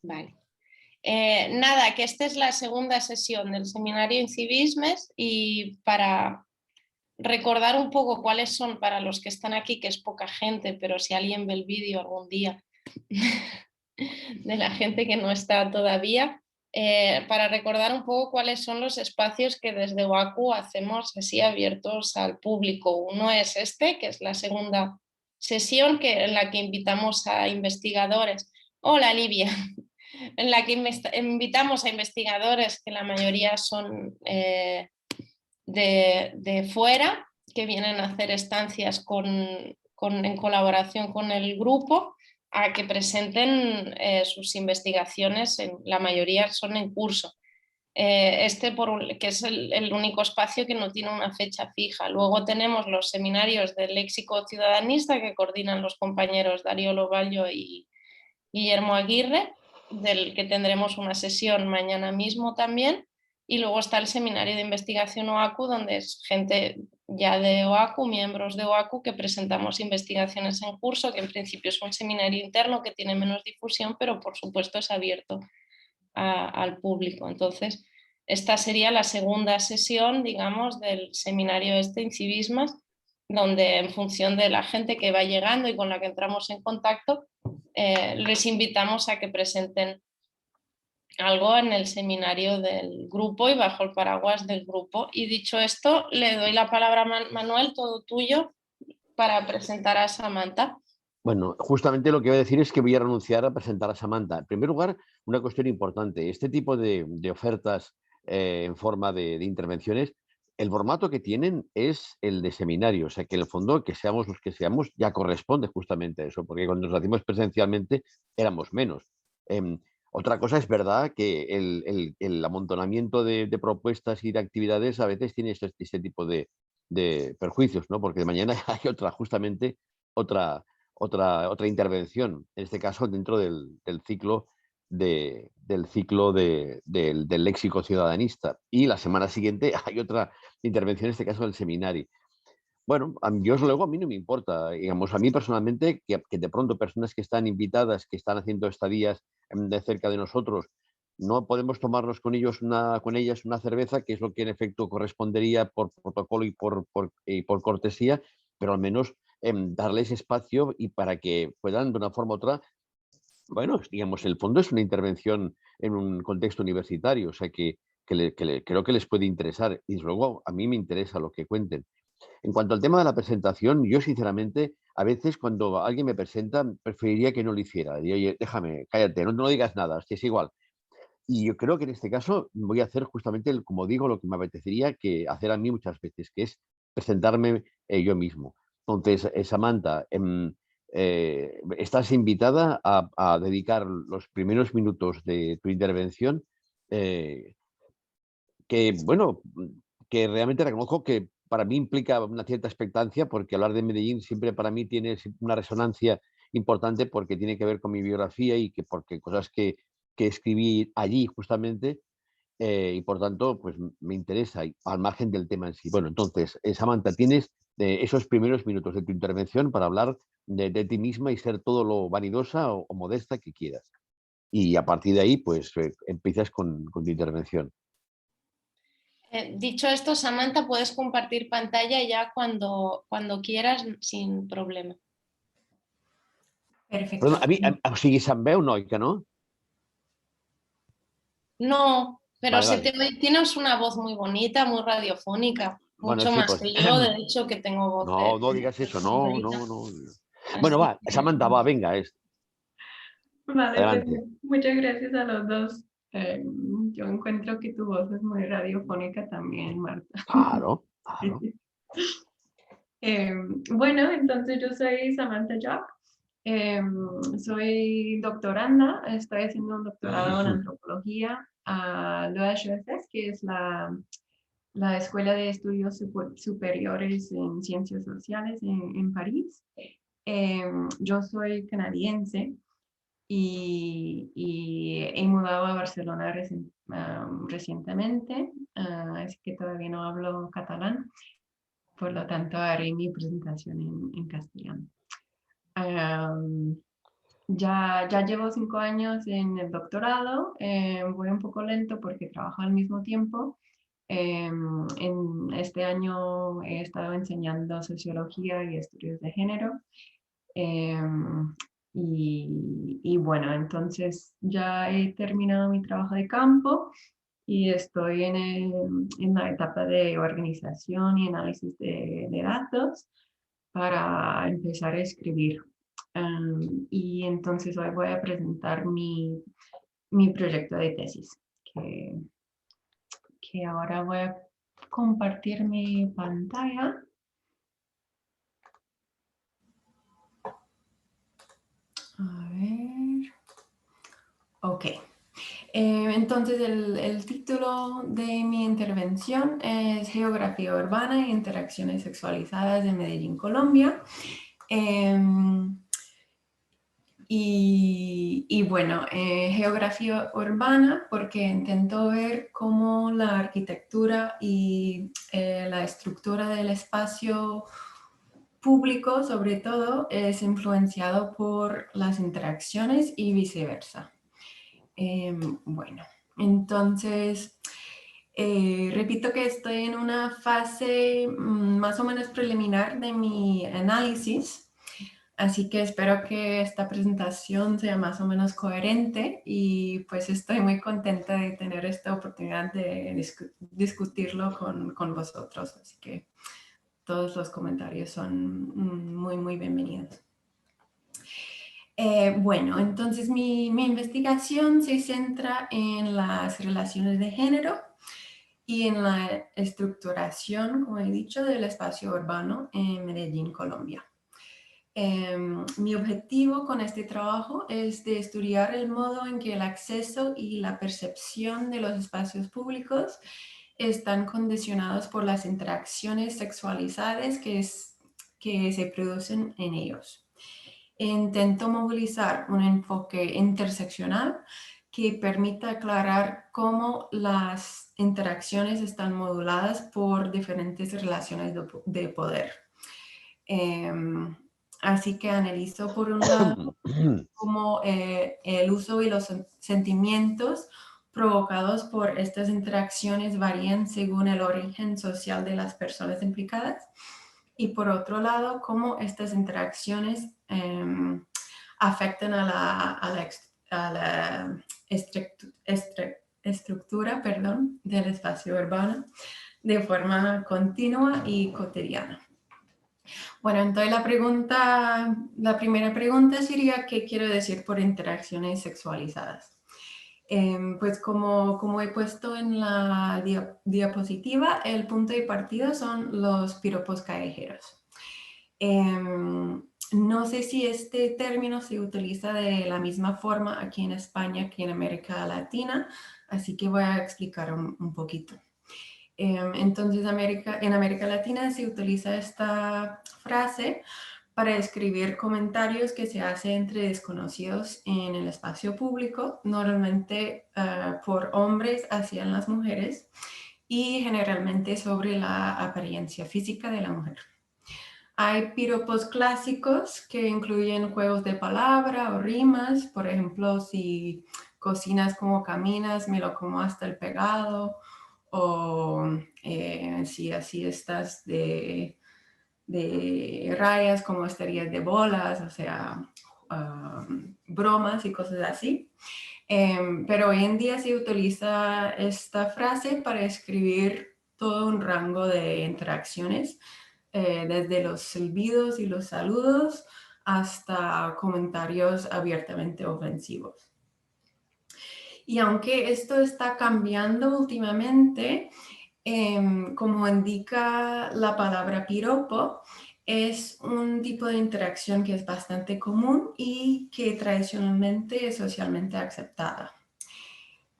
Vale. Nada, que esta es la segunda sesión del seminario Incivismes y para recordar un poco cuáles son para los que están aquí, que es poca gente, pero si alguien ve el vídeo algún día de la gente que no está todavía, para recordar un poco cuáles son los espacios que desde OACU hacemos así abiertos al público. Uno es este, que es la segunda sesión en la que invitamos a investigadores. Hola, Livia. En la que invitamos a investigadores que la mayoría son de fuera, que vienen a hacer estancias en colaboración con el grupo, a que presenten sus investigaciones, la mayoría son en curso. Que es el único espacio que no tiene una fecha fija. Luego tenemos los seminarios del léxico ciudadanista que coordinan los compañeros Darío Loballo y Guillermo Aguirre, del que tendremos una sesión mañana mismo también. Y luego está el seminario de investigación OACU, donde es gente ya de OACU, miembros de OACU, que presentamos investigaciones en curso, que en principio es un seminario interno que tiene menos difusión, pero por supuesto es abierto al público. Entonces, esta sería la segunda sesión, digamos, del seminario Incivismas, donde en función de la gente que va llegando y con la que entramos en contacto, les invitamos a que presenten algo en el seminario del grupo y bajo el paraguas del grupo. Y dicho esto, le doy la palabra a Manuel, todo tuyo, para presentar a Samantha. Bueno, justamente lo que voy a decir es que voy a renunciar a presentar a Samantha. En primer lugar, una cuestión importante. Este tipo de ofertas en forma de intervenciones, el formato que tienen es el de seminario. O sea, que en el fondo, que seamos los que seamos, ya corresponde justamente a eso, porque cuando nos hacemos presencialmente éramos menos. Otra cosa es verdad que el amontonamiento de propuestas y de actividades a veces tiene este tipo de perjuicios, ¿no? Porque de mañana hay justamente otra intervención, en este caso dentro del ciclo del léxico ciudadanista. Y la semana siguiente hay otra intervención, en este caso del seminario. Bueno, yo luego a mí no me importa, digamos, a mí personalmente, que de pronto personas que están invitadas, que están haciendo estadías de cerca de nosotros, no podemos tomarnos con ellas una cerveza, que es lo que en efecto correspondería por protocolo y por cortesía, pero al menos darles espacio y para que puedan de una forma u otra, bueno, digamos, el fondo es una intervención en un contexto universitario, o sea creo que les puede interesar y luego a mí me interesa lo que cuenten. En cuanto al tema de la presentación, yo sinceramente, a veces cuando alguien me presenta, preferiría que no lo hiciera. Y, oye, déjame, cállate, no digas nada, es que es igual. Y yo creo que en este caso voy a hacer justamente, como digo, lo que me apetecería que hacer a mí muchas veces, que es presentarme yo mismo. Entonces, Samantha, estás invitada a dedicar los primeros minutos de tu intervención, que, bueno, que realmente reconozco que para mí implica una cierta expectancia, porque hablar de Medellín siempre para mí tiene una resonancia importante porque tiene que ver con mi biografía y porque cosas que escribí allí justamente, y por tanto pues me interesa al margen del tema en sí. Bueno, entonces, Samantha, tienes esos primeros minutos de tu intervención para hablar de ti misma y ser todo lo vanidosa o modesta que quieras. Y a partir de ahí, pues empiezas con tu intervención. Dicho esto, Samantha, puedes compartir pantalla ya cuando quieras sin problema. Perfecto. Perdona, o sigui, se'm veu, no, que no? No, pero Vale. tienes una voz muy bonita, muy radiofónica, Bueno, mucho sí, más pues. que yo, de hecho, que tengo voz No digas eso, no. Bueno, Así va, Samantha, va, venga, Vale, pues adelante. muchas gracias a los dos. Yo encuentro que tu voz es muy radiofónica también, Marta. Claro. Bueno, entonces yo soy Samantha Jock. Soy doctoranda, estoy haciendo un doctorado en antropología a l'EHESS, que es la Escuela de Estudios Superiores en Ciencias Sociales en París. Yo soy canadiense y he mudado a Barcelona recientemente, así que todavía no hablo catalán, por lo tanto haré mi presentación en castellano. ya llevo 5 años en el doctorado, voy un poco lento porque trabajo al mismo tiempo. En este año he estado enseñando sociología y estudios de género. em, y bueno, entonces ya he terminado mi trabajo de campo y estoy en la etapa de organización y análisis de datos para empezar a escribir. Y entonces hoy voy a presentar mi proyecto de tesis, que, que ahora voy a compartir mi pantalla. A ver. Ok. Entonces el título de mi intervención es Geografía Urbana e Interacciones Sexualizadas en Medellín, Colombia. Y bueno, geografía urbana porque intento ver cómo la arquitectura y la estructura del espacio público, sobre todo, es influenciado por las interacciones y viceversa. Bueno, entonces, repito que estoy en una fase más o menos preliminar de mi análisis. Así que espero que esta presentación sea más o menos coherente y pues estoy muy contenta de tener esta oportunidad de discutirlo con vosotros. Así que todos los comentarios son muy bienvenidos. Bueno, entonces mi investigación se centra en las relaciones de género y en la estructuración, como he dicho, del espacio urbano en Medellín, Colombia. Mi objetivo con este trabajo es de estudiar el modo en que el acceso y la percepción de los espacios públicos están condicionados por las interacciones sexualizadas que se producen en ellos. Intento movilizar un enfoque interseccional que permita aclarar cómo las interacciones están moduladas por diferentes relaciones de poder. Así que analizo por un lado cómo el uso y los sentimientos provocados por estas interacciones varían según el origen social de las personas implicadas. Y por otro lado, cómo estas interacciones afectan a la estructura del espacio urbano de forma continua y cotidiana. Bueno, entonces la primera pregunta sería, ¿qué quiero decir por interacciones sexualizadas? Pues como he puesto en la diapositiva, el punto de partida son los piropos callejeros. No sé si este término se utiliza de la misma forma aquí en España que en América Latina, así que voy a explicar un poquito. Entonces, en América Latina se utiliza esta frase para describir comentarios que se hacen entre desconocidos en el espacio público, normalmente por hombres hacia las mujeres y generalmente sobre la apariencia física de la mujer. Hay piropos clásicos que incluyen juegos de palabra o rimas, por ejemplo, si cocinas como caminas, me lo como hasta el pegado, o si así estás de rayas, como estarías de bolas, o sea, bromas y cosas así. Pero hoy en día se utiliza esta frase para describir todo un rango de interacciones, desde los silbidos y los saludos hasta comentarios abiertamente ofensivos. Y aunque esto está cambiando últimamente, como indica la palabra piropo, es un tipo de interacción que es bastante común y que tradicionalmente es socialmente aceptada.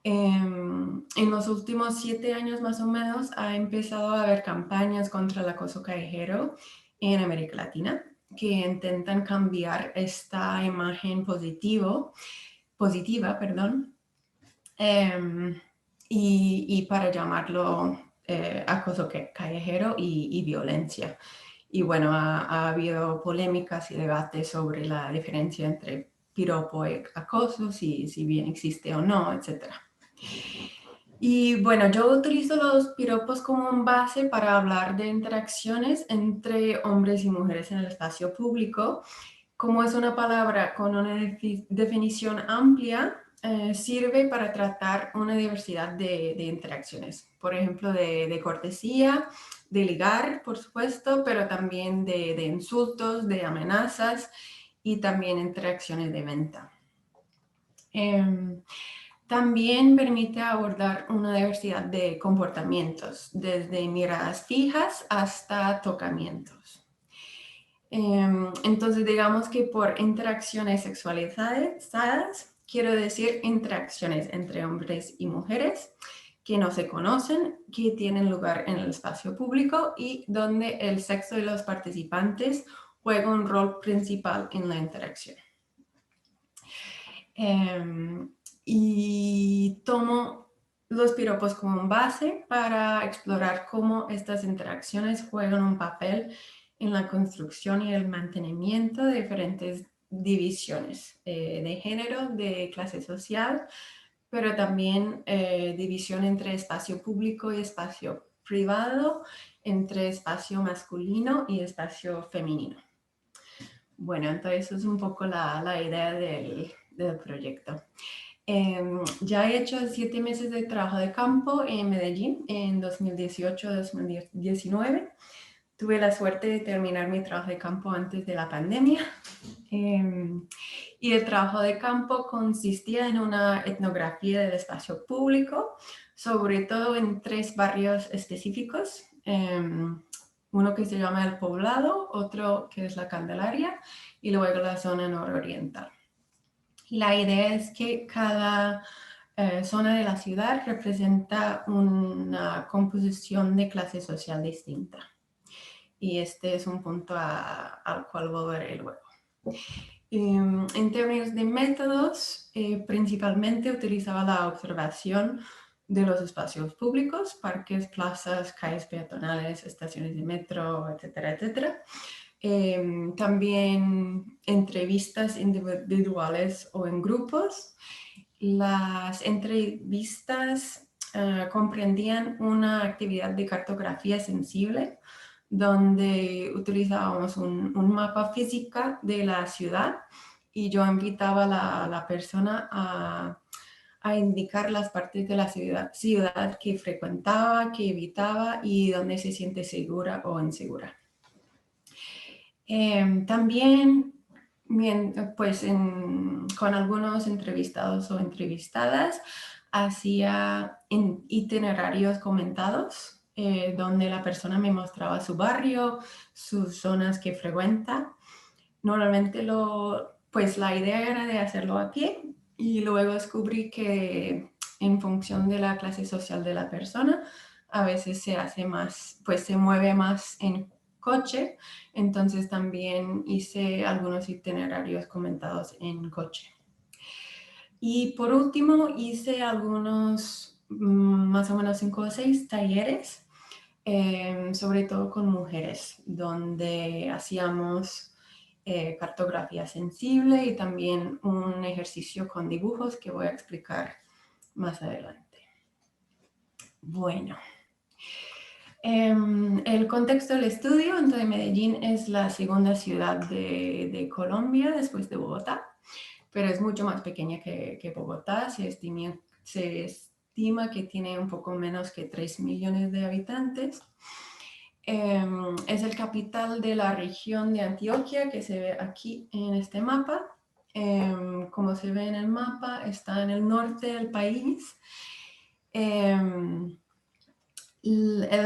En los últimos 7 años más o menos ha empezado a haber campañas contra el acoso callejero en América Latina que intentan cambiar esta imagen positiva, y para llamarlo acoso callejero y violencia. Y bueno, ha habido polémicas y debates sobre la diferencia entre piropo acoso, si bien existe o no, etc. Y bueno, yo utilizo los piropos como un base para hablar de interacciones entre hombres y mujeres en el espacio público. Como es una palabra con una definición amplia, sirve para tratar una diversidad de interacciones. Por ejemplo, de cortesía, de ligar, por supuesto, pero también de insultos, de amenazas y también interacciones de venta. También permite abordar una diversidad de comportamientos, desde miradas fijas hasta tocamientos. Entonces, digamos que por interacciones sexualizadas, quiero decir interacciones entre hombres y mujeres que no se conocen, que tienen lugar en el espacio público y donde el sexo de los participantes juega un rol principal en la interacción. Y tomo los piropos como base para explorar cómo estas interacciones juegan un papel en la construcción y el mantenimiento de diferentes divisiones de género, de clase social, pero también división entre espacio público y espacio privado, entre espacio masculino y espacio femenino. Bueno, entonces eso es un poco la idea del proyecto. Ya he hecho 7 meses de trabajo de campo en Medellín en 2018-2019. Tuve la suerte de terminar mi trabajo de campo antes de la pandemia. Y el trabajo de campo consistía en una etnografía del espacio público, sobre todo en 3 barrios específicos. Uno que se llama El Poblado, otro que es La Candelaria y luego la zona nororiental. La idea es que cada zona de la ciudad representa una composición de clase social distinta. Y este es un punto al cual volveré luego. En términos de métodos, principalmente utilizaba la observación de los espacios públicos, parques, plazas, calles peatonales, estaciones de metro, etcétera, etcétera. También entrevistas individuales o en grupos. Las entrevistas comprendían una actividad de cartografía sensible donde utilizábamos un mapa físico de la ciudad y yo invitaba a la persona a indicar las partes de la ciudad que frecuentaba, que evitaba y donde se siente segura o insegura. También, pues con algunos entrevistados o entrevistadas, hacía itinerarios comentados, donde la persona me mostraba su barrio, sus zonas que frecuenta. Normalmente pues la idea era de hacerlo a pie y luego descubrí que en función de la clase social de la persona, a veces se hace más, pues se mueve más en coche, entonces también hice algunos itinerarios comentados en coche. Y por último hice algunos, más o menos 5 o 6 talleres, sobre todo con mujeres, donde hacíamos cartografía sensible y también un ejercicio con dibujos que voy a explicar más adelante. Bueno. El contexto del estudio, entonces Medellín es la segunda ciudad de Colombia después de Bogotá, pero es mucho más pequeña que Bogotá. Se estima que tiene un poco menos que 3 millones de habitantes. Es el capital de la región de Antioquia, que se ve aquí en este mapa. Como se ve en el mapa, está en el norte del país. El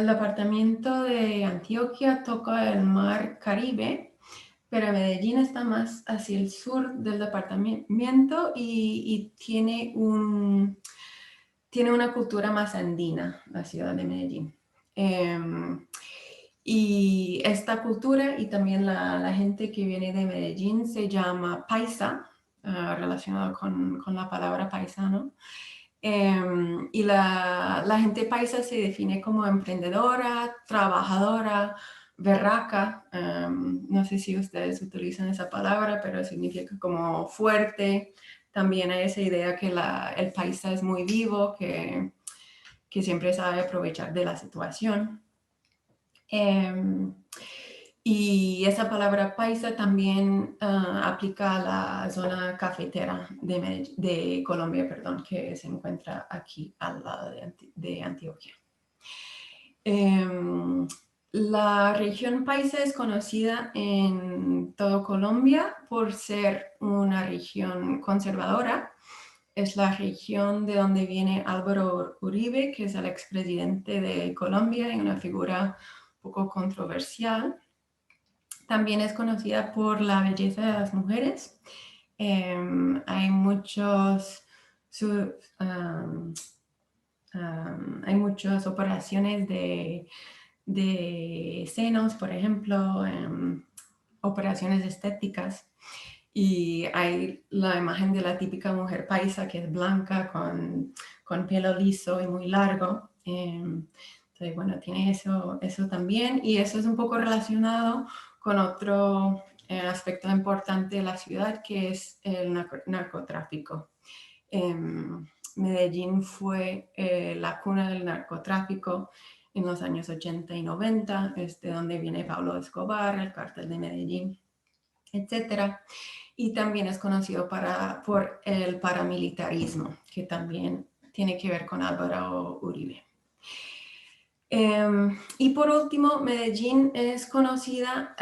departamento de Antioquia toca el mar Caribe, pero Medellín está más hacia el sur del departamento y tiene una cultura más andina, la ciudad de Medellín. Y esta cultura y también la gente que viene de Medellín se llama paisa, relacionado con la palabra paisano. Y la gente paisa se define como emprendedora, trabajadora, berraca, no sé si ustedes utilizan esa palabra, pero significa como fuerte. También hay esa idea que el paisa es muy vivo, que siempre sabe aprovechar de la situación. Y esa palabra paisa también aplica a la zona cafetera de Colombia, perdón, que se encuentra aquí al lado de Antioquia. La región paisa es conocida en todo Colombia por ser una región conservadora. Es la región de donde viene Álvaro Uribe, que es el expresidente de Colombia y una figura un poco controversial. También es conocida por la belleza de las mujeres. Hay muchas operaciones de senos, por ejemplo, operaciones estéticas. Y hay la imagen de la típica mujer paisa que es blanca con pelo liso y muy largo. Entonces, bueno, tiene eso también. Y eso es un poco relacionado con otro aspecto importante de la ciudad, que es el narcotráfico. Medellín fue la cuna del narcotráfico en los años 80 y 90, es de donde viene Pablo Escobar, el cártel de Medellín, etc. Y también es conocido por el paramilitarismo, que también tiene que ver con Álvaro Uribe. Y por último, Medellín es conocida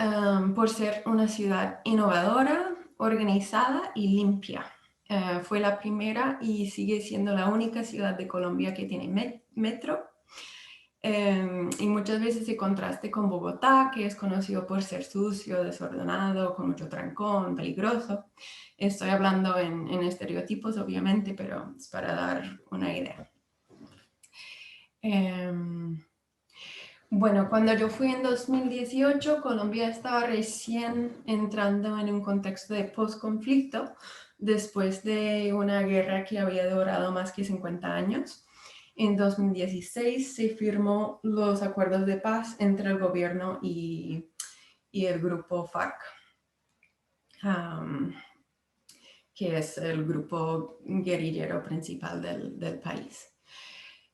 por ser una ciudad innovadora, organizada y limpia. Fue la primera y sigue siendo la única ciudad de Colombia que tiene metro. Y muchas veces se contraste con Bogotá, que es conocido por ser sucio, desordenado, con mucho trancón, peligroso. Estoy hablando en estereotipos, obviamente, pero es para dar una idea. Bueno, cuando yo fui en 2018, Colombia estaba recién entrando en un contexto de post-conflicto, después de una guerra que había durado más que 50 años. En 2016 se firmó los acuerdos de paz entre el gobierno y el grupo FARC, que es el grupo guerrillero principal del país.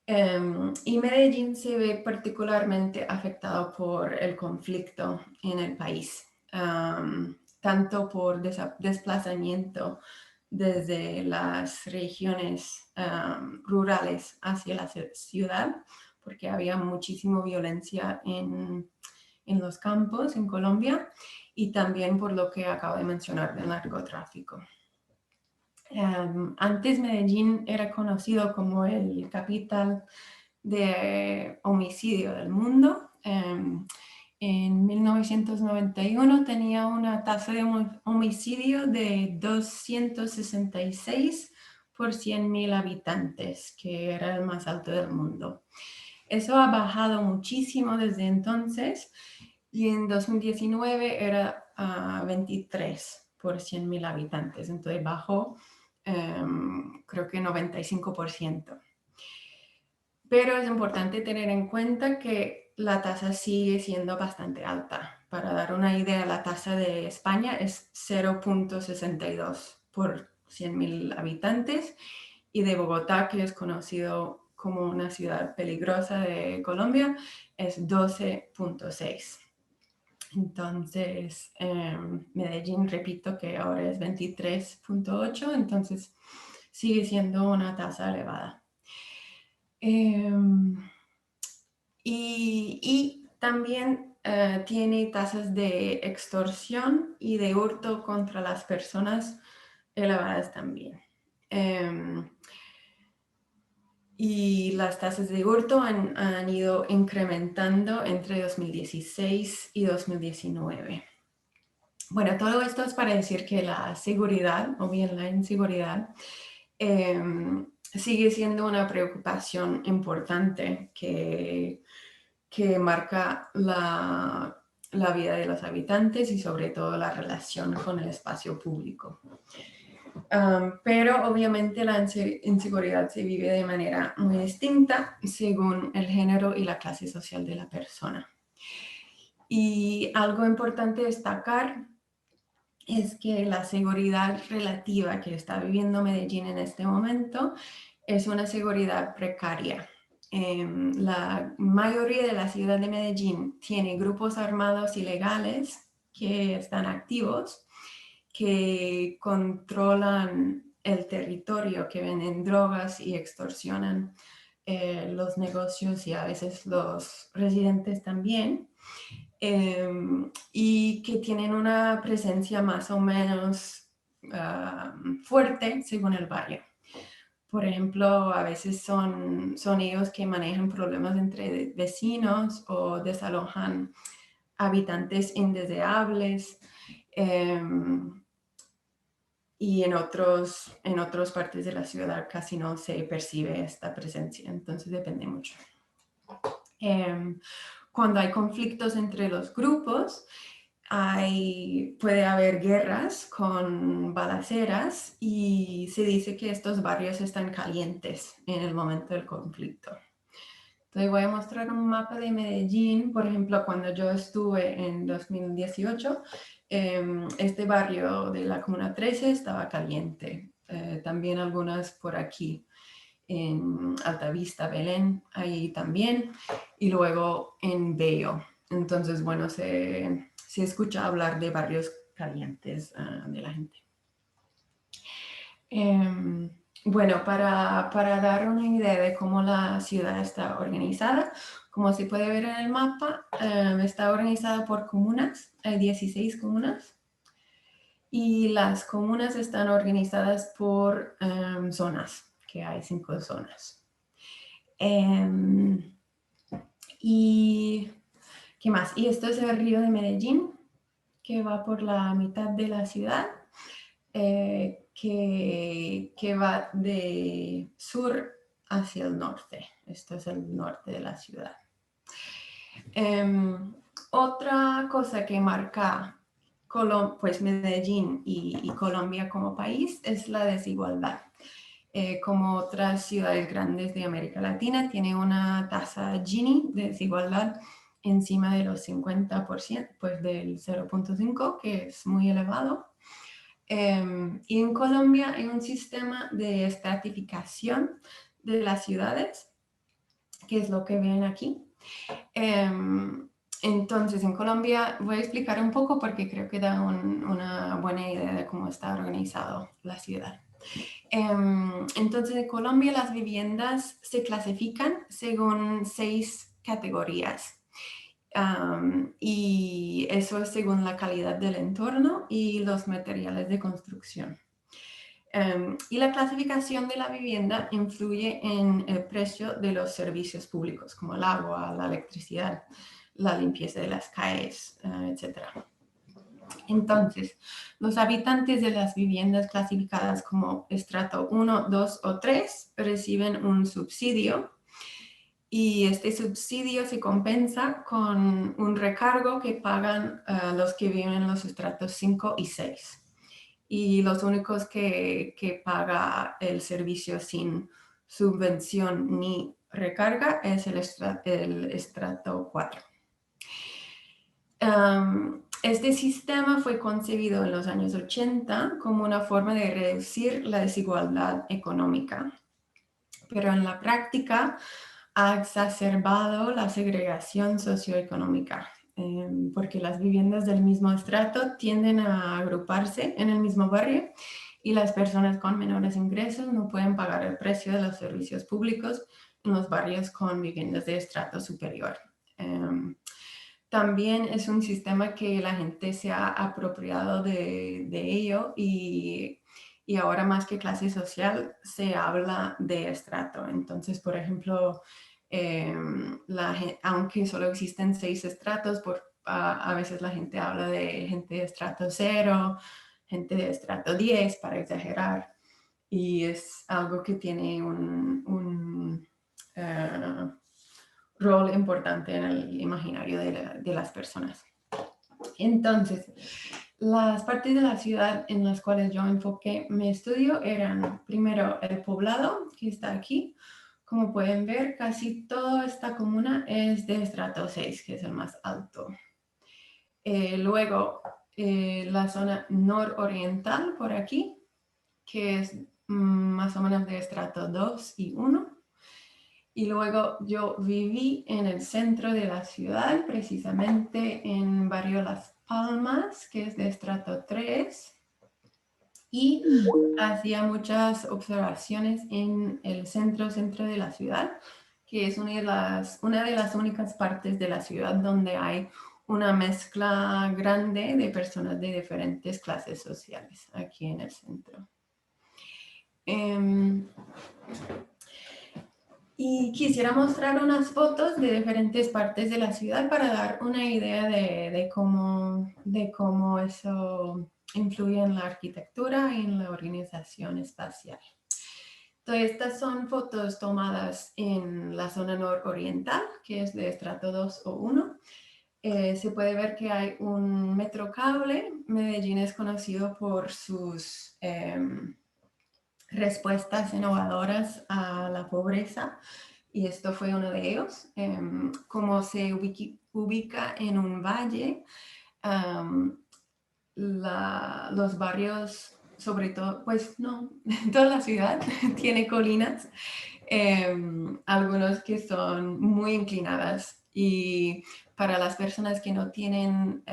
Y Medellín se ve particularmente afectado por el conflicto en el país, tanto por desplazamiento desde las regiones rurales hacia la ciudad, porque había muchísima violencia en los campos en Colombia, y también por lo que acabo de mencionar del narcotráfico. Antes Medellín era conocido como el capital de homicidio del mundo. En 1991 tenía una tasa de homicidio de 266 por 100.000 habitantes, que era el más alto del mundo. Eso ha bajado muchísimo desde entonces y en 2019 era 23 por 100.000 habitantes, entonces bajó creo que 95%. Pero es importante tener en cuenta que la tasa sigue siendo bastante alta. Para dar una idea, la tasa de España es 0.62 por 100.000 habitantes y de Bogotá, que es conocido como una ciudad peligrosa de Colombia, es 12.6. Entonces, Medellín, repito que ahora es 23.8, entonces sigue siendo una tasa elevada. Y también tiene tasas de extorsión y de hurto contra las personas elevadas también. Y las tasas de hurto han ido incrementando entre 2016 y 2019. Bueno, todo esto es para decir que la seguridad, o bien la inseguridad, sigue siendo una preocupación importante que marca la vida de los habitantes y sobre todo la relación con el espacio público. Pero obviamente la inseguridad se vive de manera muy distinta según el género y la clase social de la persona. Y algo importante destacar es que la seguridad relativa que está viviendo Medellín en este momento es una seguridad precaria. La mayoría de la ciudad de Medellín tiene grupos armados ilegales que están activos, que controlan el territorio, que venden drogas y extorsionan los negocios y a veces los residentes también. Y que tienen una presencia más o menos fuerte según el barrio. Por ejemplo, a veces son ellos que manejan problemas entre vecinos o desalojan habitantes indeseables. Y en otras partes de la ciudad casi no se percibe esta presencia, entonces depende mucho. Cuando hay conflictos entre los grupos, puede haber guerras con balaceras y se dice que estos barrios están calientes en el momento del conflicto. Entonces voy a mostrar un mapa de Medellín. Por ejemplo, cuando yo estuve en 2018, este barrio de la Comuna 13 estaba caliente. También algunas por aquí, en Altavista, Belén, ahí también. Y luego en Bello. Entonces, bueno, se escucha hablar de barrios calientes de la gente. Bueno, para dar una idea de cómo la ciudad está organizada, como se puede ver en el mapa, está organizada por comunas, hay 16 comunas, y las comunas están organizadas por zonas, que hay 5 zonas. ¿Y qué más? Y esto es el río de Medellín, que va por la mitad de la ciudad. Que va de sur hacia el norte. Esto es el norte de la ciudad. Otra cosa que marca pues Medellín y Colombia como país es la desigualdad. Como otras ciudades grandes de América Latina, tiene una tasa Gini de desigualdad encima de los 50%, pues del 0.5, que es muy elevado. Y en Colombia hay un sistema de estratificación de las ciudades, que es lo que ven aquí. Entonces, en Colombia voy a explicar un poco porque creo que da una buena idea de cómo está organizado la ciudad. Entonces, en Colombia las viviendas se clasifican según 6 categorías. Y eso es según la calidad del entorno y los materiales de construcción. Y la clasificación de la vivienda influye en el precio de los servicios públicos, como el agua, la electricidad, la limpieza de las calles, etc. Entonces, los habitantes de las viviendas clasificadas como estrato 1, 2 o 3 reciben un subsidio. Y este subsidio se compensa con un recargo que pagan los que viven en los estratos 5 y 6. Y los únicos que paga el servicio sin subvención ni recarga es el estrato 4. Este sistema fue concebido en los años 80 como una forma de reducir la desigualdad económica. Pero en la práctica ha exacerbado la segregación socioeconómica, porque las viviendas del mismo estrato tienden a agruparse en el mismo barrio y las personas con menores ingresos no pueden pagar el precio de los servicios públicos en los barrios con viviendas de estrato superior. También es un sistema que la gente se ha apropiado de ello y ahora más que clase social se habla de estrato. Entonces, por ejemplo, aunque solo existen 6 estratos, a veces la gente habla de gente de estrato 0, gente de estrato 10 para exagerar. Y es algo que tiene un rol importante en el imaginario de las personas. Entonces, las partes de la ciudad en las cuales yo enfoqué mi estudio eran primero el poblado, que está aquí. Como pueden ver, casi toda esta comuna es de estrato 6, que es el más alto. Luego, la zona nororiental por aquí, que es más o menos de estrato 2 y 1. Y luego yo viví en el centro de la ciudad, precisamente en barrio Las Palmas, que es de estrato 3. Y hacía muchas observaciones en el centro de la ciudad, que es una de las únicas partes de la ciudad donde hay una mezcla grande de personas de diferentes clases sociales, aquí en el centro. Y quisiera mostrar unas fotos de diferentes partes de la ciudad para dar una idea de cómo eso influye en la arquitectura y en la organización espacial. Entonces, estas son fotos tomadas en la zona nororiental, que es de estrato 2 o 1. Se puede ver que hay un metrocable. Medellín es conocido por sus respuestas innovadoras a la pobreza, y esto fue uno de ellos. Como se ubica en un valle, los barrios, sobre todo, pues no, toda la ciudad tiene colinas, algunos que son muy inclinadas, y para las personas que no tienen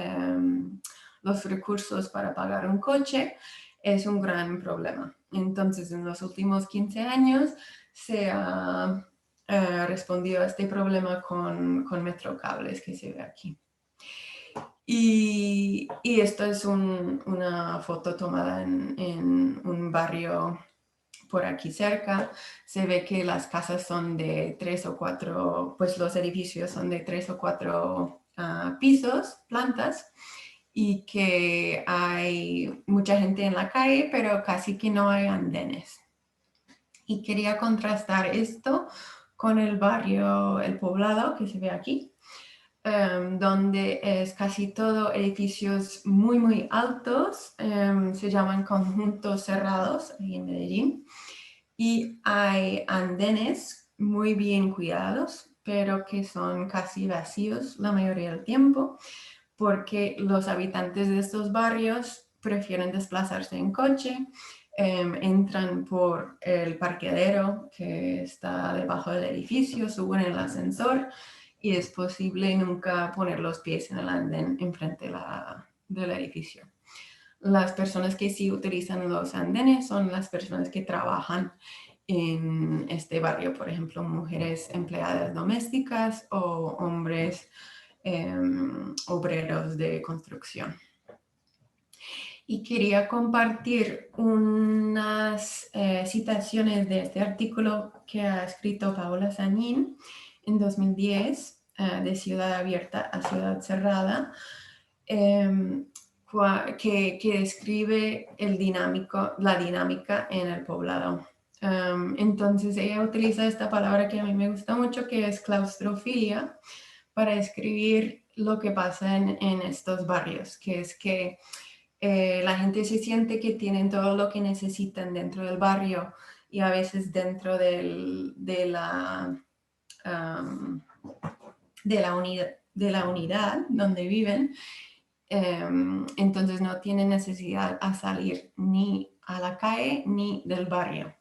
los recursos para pagar un coche, es un gran problema. Entonces, en los últimos 15 años se ha respondido a este problema con metrocables, que se ve aquí. Y esto es una foto tomada en un barrio por aquí cerca. Se ve que las casas son de 3 o 4, pues los edificios son de 3 o 4 pisos, plantas, y que hay mucha gente en la calle, pero casi que no hay andenes. Y quería contrastar esto con el barrio El Poblado, que se ve aquí, donde es casi todo edificios muy, muy altos, se llaman conjuntos cerrados ahí en Medellín, y hay andenes muy bien cuidados, pero que son casi vacíos la mayoría del tiempo, porque los habitantes de estos barrios prefieren desplazarse en coche, entran por el parqueadero que está debajo del edificio, suben el ascensor, y es posible nunca poner los pies en el andén enfrente del edificio. Las personas que sí utilizan los andenes son las personas que trabajan en este barrio, por ejemplo, mujeres empleadas domésticas o hombres obreros de construcción. Y quería compartir unas citaciones de este artículo que ha escrito Paola Sanín en 2010, de Ciudad Abierta a Ciudad Cerrada, que describe la dinámica en el poblado. Entonces ella utiliza esta palabra que a mí me gusta mucho, que es claustrofilia, para describir lo que pasa en estos barrios, que es que la gente se siente que tienen todo lo que necesitan dentro del barrio, y a veces dentro de la unidad donde viven. Entonces no tienen necesidad a salir ni a la calle ni del barrio.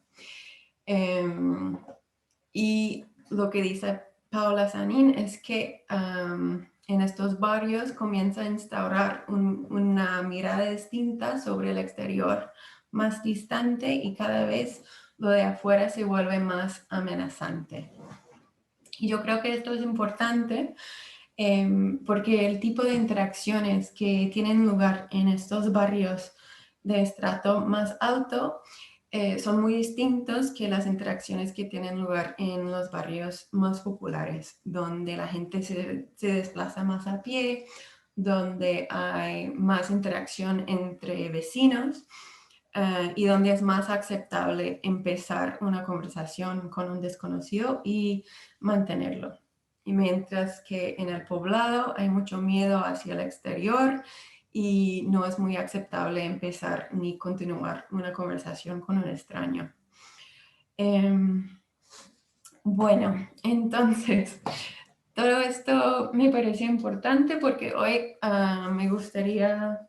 Y lo que dice Paola Sanín es que en estos barrios comienza a instaurar una mirada distinta sobre el exterior, más distante, y cada vez lo de afuera se vuelve más amenazante. Y yo creo que esto es importante porque el tipo de interacciones que tienen lugar en estos barrios de estrato más alto son muy distintos que las interacciones que tienen lugar en los barrios más populares, donde la gente se desplaza más a pie, donde hay más interacción entre vecinos, y donde es más aceptable empezar una conversación con un desconocido y mantenerlo. Y mientras que en el poblado hay mucho miedo hacia el exterior y no es muy aceptable empezar ni continuar una conversación con un extraño. Bueno, entonces, todo esto me parece importante porque hoy me gustaría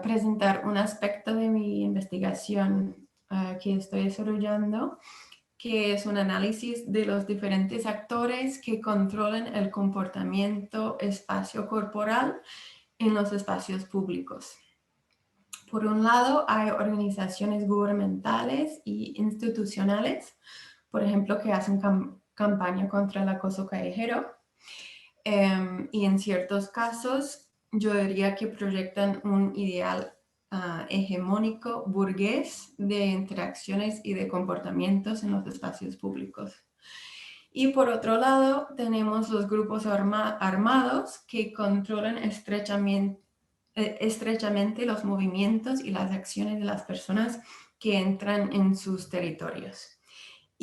presentar un aspecto de mi investigación que estoy desarrollando, que es un análisis de los diferentes actores que controlan el comportamiento espacio-corporal en los espacios públicos. Por un lado, hay organizaciones gubernamentales e institucionales, por ejemplo, que hacen campaña contra el acoso callejero. Y en ciertos casos, yo diría que proyectan un ideal hegemónico burgués de interacciones y de comportamientos en los espacios públicos. Y por otro lado, tenemos los grupos armados que controlan estrechamente los movimientos y las acciones de las personas que entran en sus territorios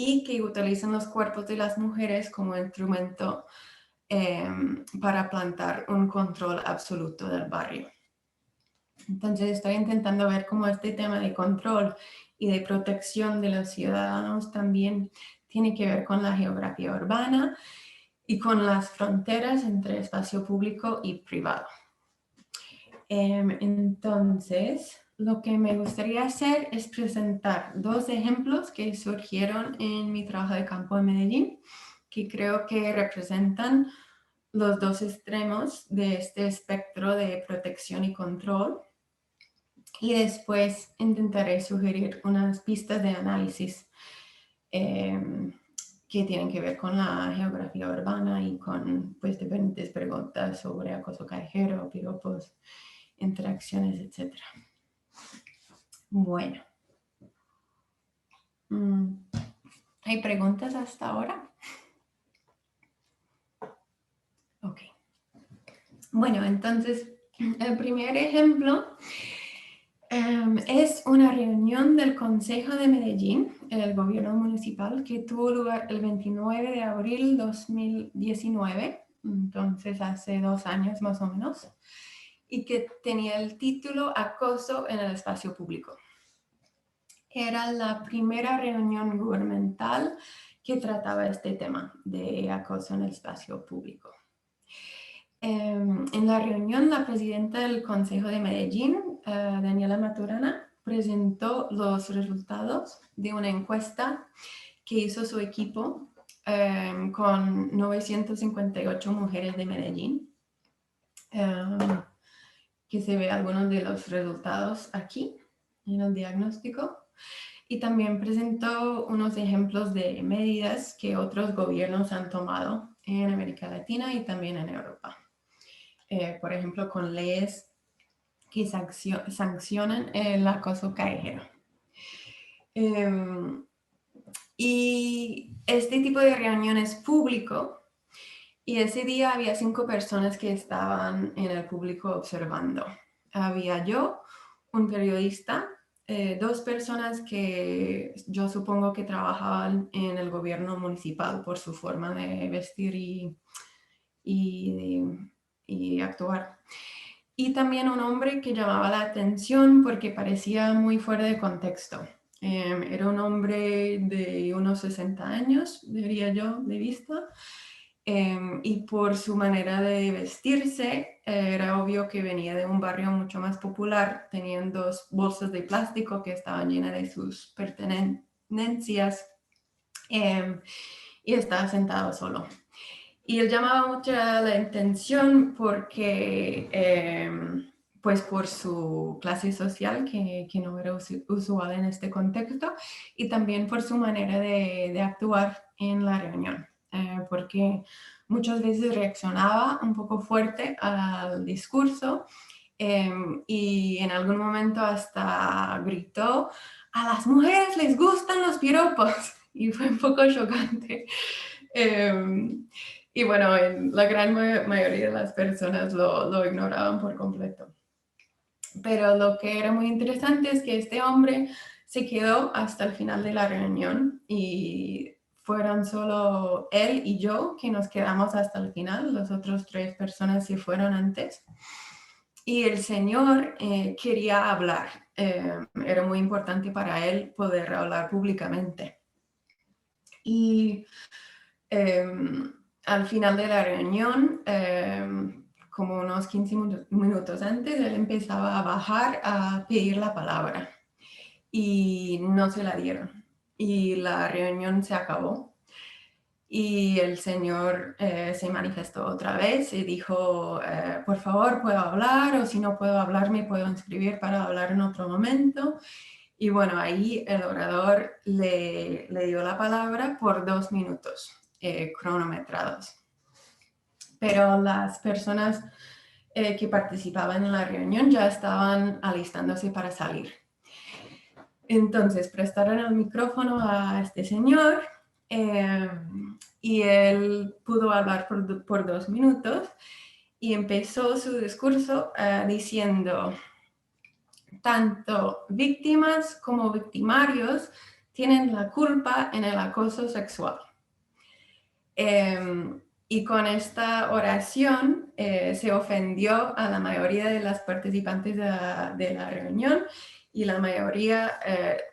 y que utilizan los cuerpos de las mujeres como instrumento para plantar un control absoluto del barrio. Entonces estoy intentando ver cómo este tema de control y de protección de los ciudadanos también tiene que ver con la geografía urbana y con las fronteras entre espacio público y privado. Entonces, lo que me gustaría hacer es presentar dos ejemplos que surgieron en mi trabajo de campo en Medellín, que creo que representan los dos extremos de este espectro de protección y control. Y después intentaré sugerir unas pistas de análisis que tienen que ver con la geografía urbana y con pues, diferentes preguntas sobre acoso callejero, piropos, interacciones, etc. Bueno. ¿Hay preguntas hasta ahora? Ok. Bueno, entonces, el primer ejemplo es una reunión del Consejo de Medellín, el gobierno municipal, que tuvo lugar el 29 de abril de 2019, entonces hace 2 años más o menos, y que tenía el título Acoso en el espacio público. Era la primera reunión gubernamental que trataba este tema de acoso en el espacio público. En la reunión, la presidenta del Consejo de Medellín, Daniela Maturana, presentó los resultados de una encuesta que hizo su equipo con 958 mujeres de Medellín, que se ve algunos de los resultados aquí en el diagnóstico. Y también presentó unos ejemplos de medidas que otros gobiernos han tomado en América Latina y también en Europa. Por ejemplo, con leyes que sancionan el acoso callejero. Y este tipo de reunión es público, y ese día había 5 personas que estaban en el público observando. Había yo, un periodista, 2 personas que yo supongo que trabajaban en el gobierno municipal por su forma de vestir y actuar. Y también un hombre que llamaba la atención porque parecía muy fuera de contexto. Era un hombre de unos 60 años, diría yo, de vista. Y por su manera de vestirse, era obvio que venía de un barrio mucho más popular, teniendo 2 bolsas de plástico que estaban llenas de sus pertenencias, y estaba sentado solo. Y él llamaba mucho la atención porque, pues por su clase social, que no era usual en este contexto, y también por su manera de actuar en la reunión, porque muchas veces reaccionaba un poco fuerte al discurso, y en algún momento hasta gritó: "A las mujeres les gustan los piropos", y fue un poco chocante. Y bueno, la gran mayoría de las personas lo ignoraban por completo. Pero lo que era muy interesante es que este hombre se quedó hasta el final de la reunión, y fueron solo él y yo que nos quedamos hasta el final. Las otras 3 personas se fueron antes. Y el señor quería hablar. Era muy importante para él poder hablar públicamente. Y al final de la reunión, como unos 15 minutos antes, él empezaba a bajar a pedir la palabra y no se la dieron. Y la reunión se acabó. Y el señor se manifestó otra vez y dijo, por favor, ¿puedo hablar? O si no puedo hablar, me puedo inscribir para hablar en otro momento. Y bueno, ahí el orador le dio la palabra por 2 minutos cronometrados. Pero las personas que participaban en la reunión ya estaban alistándose para salir. Entonces prestaron el micrófono a este señor y él pudo hablar por 2 minutos y empezó su discurso diciendo, tanto víctimas como victimarios tienen la culpa en el acoso sexual. Y con esta oración se ofendió a la mayoría de las participantes de la reunión y la mayoría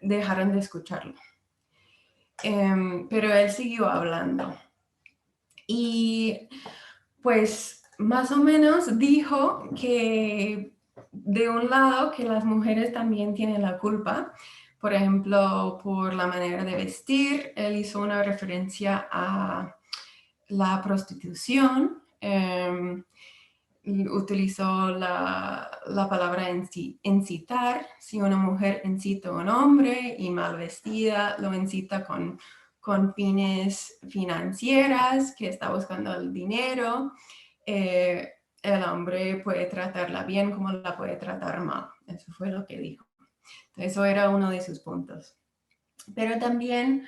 dejaron de escucharlo. Pero él siguió hablando. Y pues más o menos dijo que de un lado que las mujeres también tienen la culpa, por ejemplo, por la manera de vestir. Él hizo una referencia a la prostitución, utilizó la palabra incitar. Si una mujer incita a un hombre y mal vestida, lo incita con fines financieras, que está buscando el dinero, el hombre puede tratarla bien como la puede tratar mal. Eso fue lo que dijo. Eso era uno de sus puntos. Pero también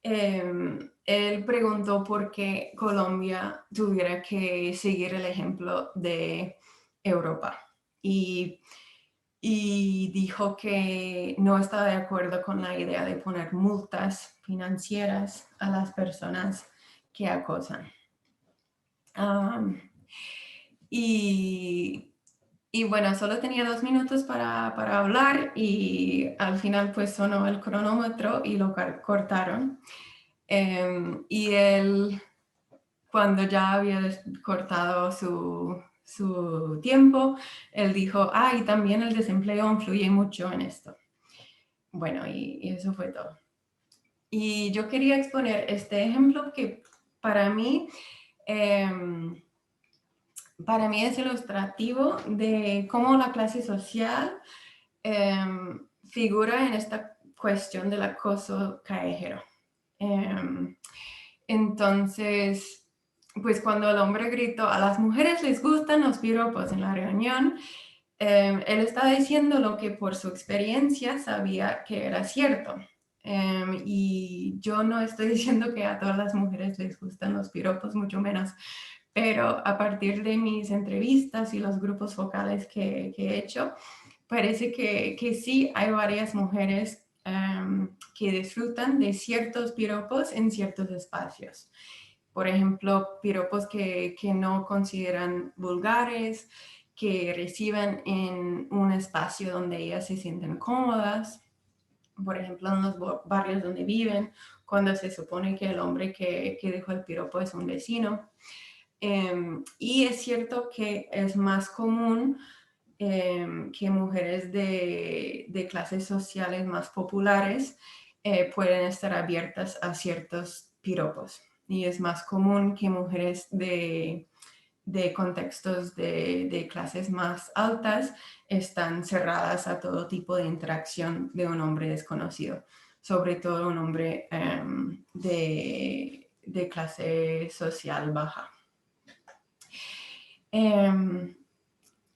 él preguntó por qué Colombia tuviera que seguir el ejemplo de Europa y dijo que no estaba de acuerdo con la idea de poner multas financieras a las personas que acosan. Y bueno, solo tenía 2 minutos para hablar y al final pues sonó el cronómetro y lo cortaron. Y él, cuando ya había cortado su tiempo, él dijo, y también el desempleo influye mucho en esto. Bueno, y eso fue todo. Y yo quería exponer este ejemplo que para mí es ilustrativo de cómo la clase social figura en esta cuestión del acoso callejero. Entonces, pues cuando el hombre gritó, a las mujeres les gustan los piropos en la reunión, él estaba diciendo lo que por su experiencia sabía que era cierto. Y yo no estoy diciendo que a todas las mujeres les gustan los piropos, mucho menos. Pero a partir de mis entrevistas y los grupos focales que he hecho, parece que sí hay varias mujeres que disfrutan de ciertos piropos en ciertos espacios. Por ejemplo, piropos que no consideran vulgares, que reciben en un espacio donde ellas se sienten cómodas. Por ejemplo, en los barrios donde viven, cuando se supone que el hombre que dejó el piropo es un vecino. Y es cierto que es más común que mujeres de clases sociales más populares pueden estar abiertas a ciertos piropos. Y es más común que mujeres de contextos de clases más altas están cerradas a todo tipo de interacción de un hombre desconocido, sobre todo un hombre de clase social baja.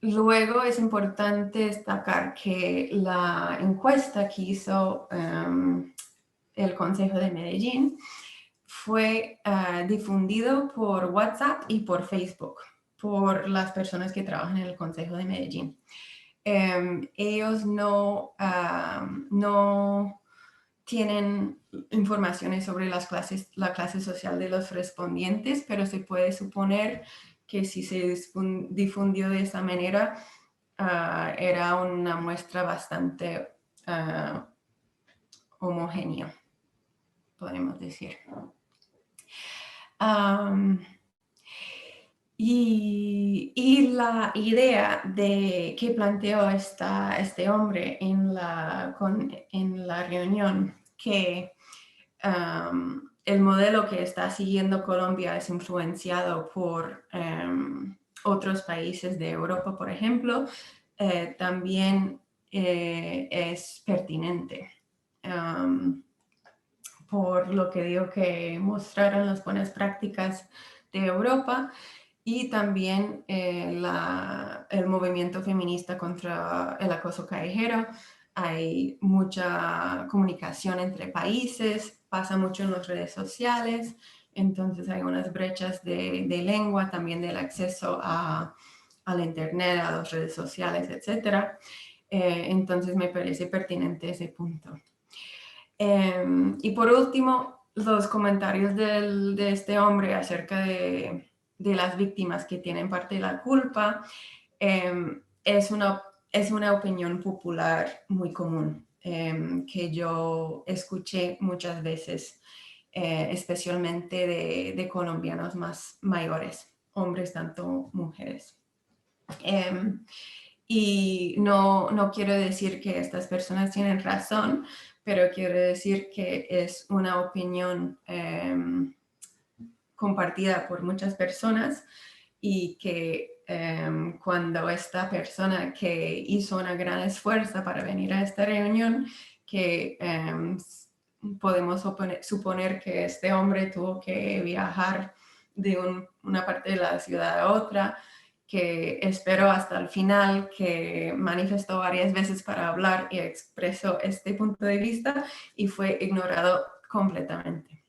Luego es importante destacar que la encuesta que hizo el Consejo de Medellín fue difundido por WhatsApp y por Facebook por las personas que trabajan en el Consejo de Medellín. Ellos no tienen informaciones sobre la clase social de los respondientes, pero se puede suponer que si se difundió de esa manera, era una muestra bastante homogénea, podemos decir. Y la idea que planteó este hombre en la reunión, que el modelo que está siguiendo Colombia es influenciado por otros países de Europa, por ejemplo, también es pertinente. Por lo que digo que mostraron las buenas prácticas de Europa y también el movimiento feminista contra el acoso callejero. Hay mucha comunicación entre países, pasa mucho en las redes sociales, entonces hay unas brechas de lengua, también del acceso al internet, a las redes sociales, etc. Entonces me parece pertinente ese punto. Y por último, los comentarios de este hombre acerca de las víctimas que tienen parte de la culpa es una opinión popular muy común que yo escuché muchas veces, especialmente de colombianos más mayores, hombres tanto mujeres. Y no quiero decir que estas personas tienen razón, pero quiero decir que es una opinión compartida por muchas personas y que cuando esta persona que hizo una gran esfuerzo para venir a esta reunión, que podemos suponer que este hombre tuvo que viajar de una parte de la ciudad a otra, que esperó hasta el final, que manifestó varias veces para hablar y expresó este punto de vista y fue ignorado completamente.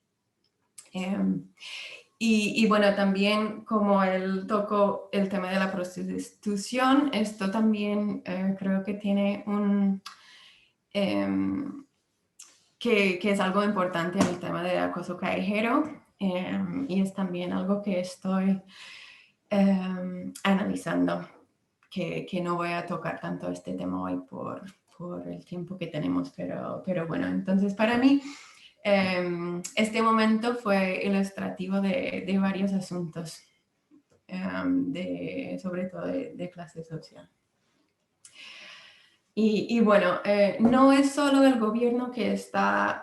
Y bueno, también como él tocó el tema de la prostitución, esto también creo que tiene que es algo importante en el tema de acoso callejero y es también algo que estoy analizando, que no voy a tocar tanto este tema hoy por el tiempo que tenemos, pero bueno, entonces para mí este momento fue ilustrativo de varios asuntos, sobre todo de clase social. Y bueno, no es solo el gobierno que está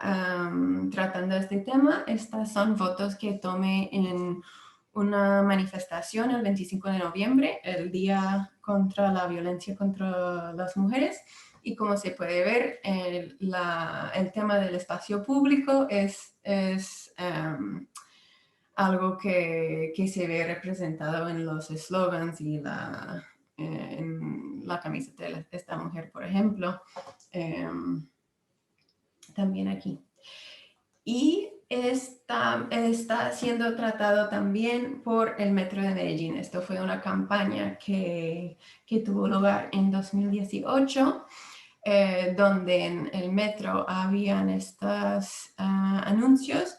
tratando este tema. Estas son fotos que tomé en una manifestación el 25 de noviembre, el Día contra la Violencia contra las Mujeres. Y como se puede ver, el tema del espacio público es algo que se ve representado en los eslogans y en la camiseta de esta mujer, por ejemplo, también aquí. Y está siendo tratado también por el Metro de Medellín. Esto fue una campaña que tuvo lugar en 2018, donde en el metro habían estos anuncios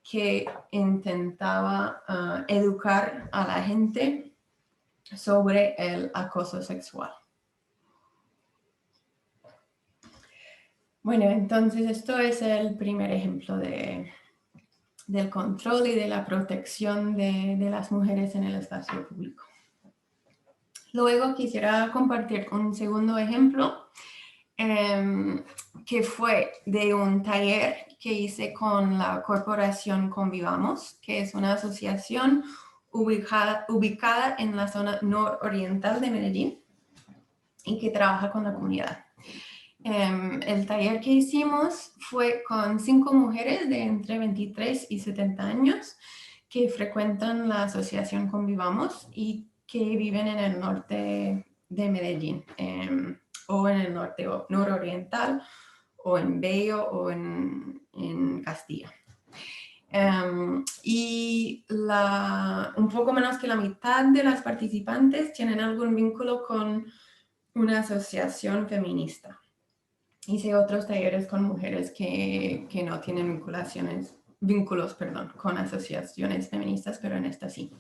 que intentaba educar a la gente sobre el acoso sexual. Bueno, entonces esto es el primer ejemplo del control y de la protección de las mujeres en el espacio público. Luego quisiera compartir un segundo ejemplo que fue de un taller que hice con la corporación Convivamos, que es una asociación ubicada en la zona nororiental de Medellín y que trabaja con la comunidad. El taller que hicimos fue con 5 mujeres de entre 23 y 70 años que frecuentan la asociación Convivamos y que viven en el norte de Medellín, o en el norte nororiental, o en Bello, o en Castilla. Y un poco menos que la mitad de las participantes tienen algún vínculo con una asociación feminista. Hice otros talleres con mujeres que no tienen vínculos con asociaciones feministas, pero en esta sí.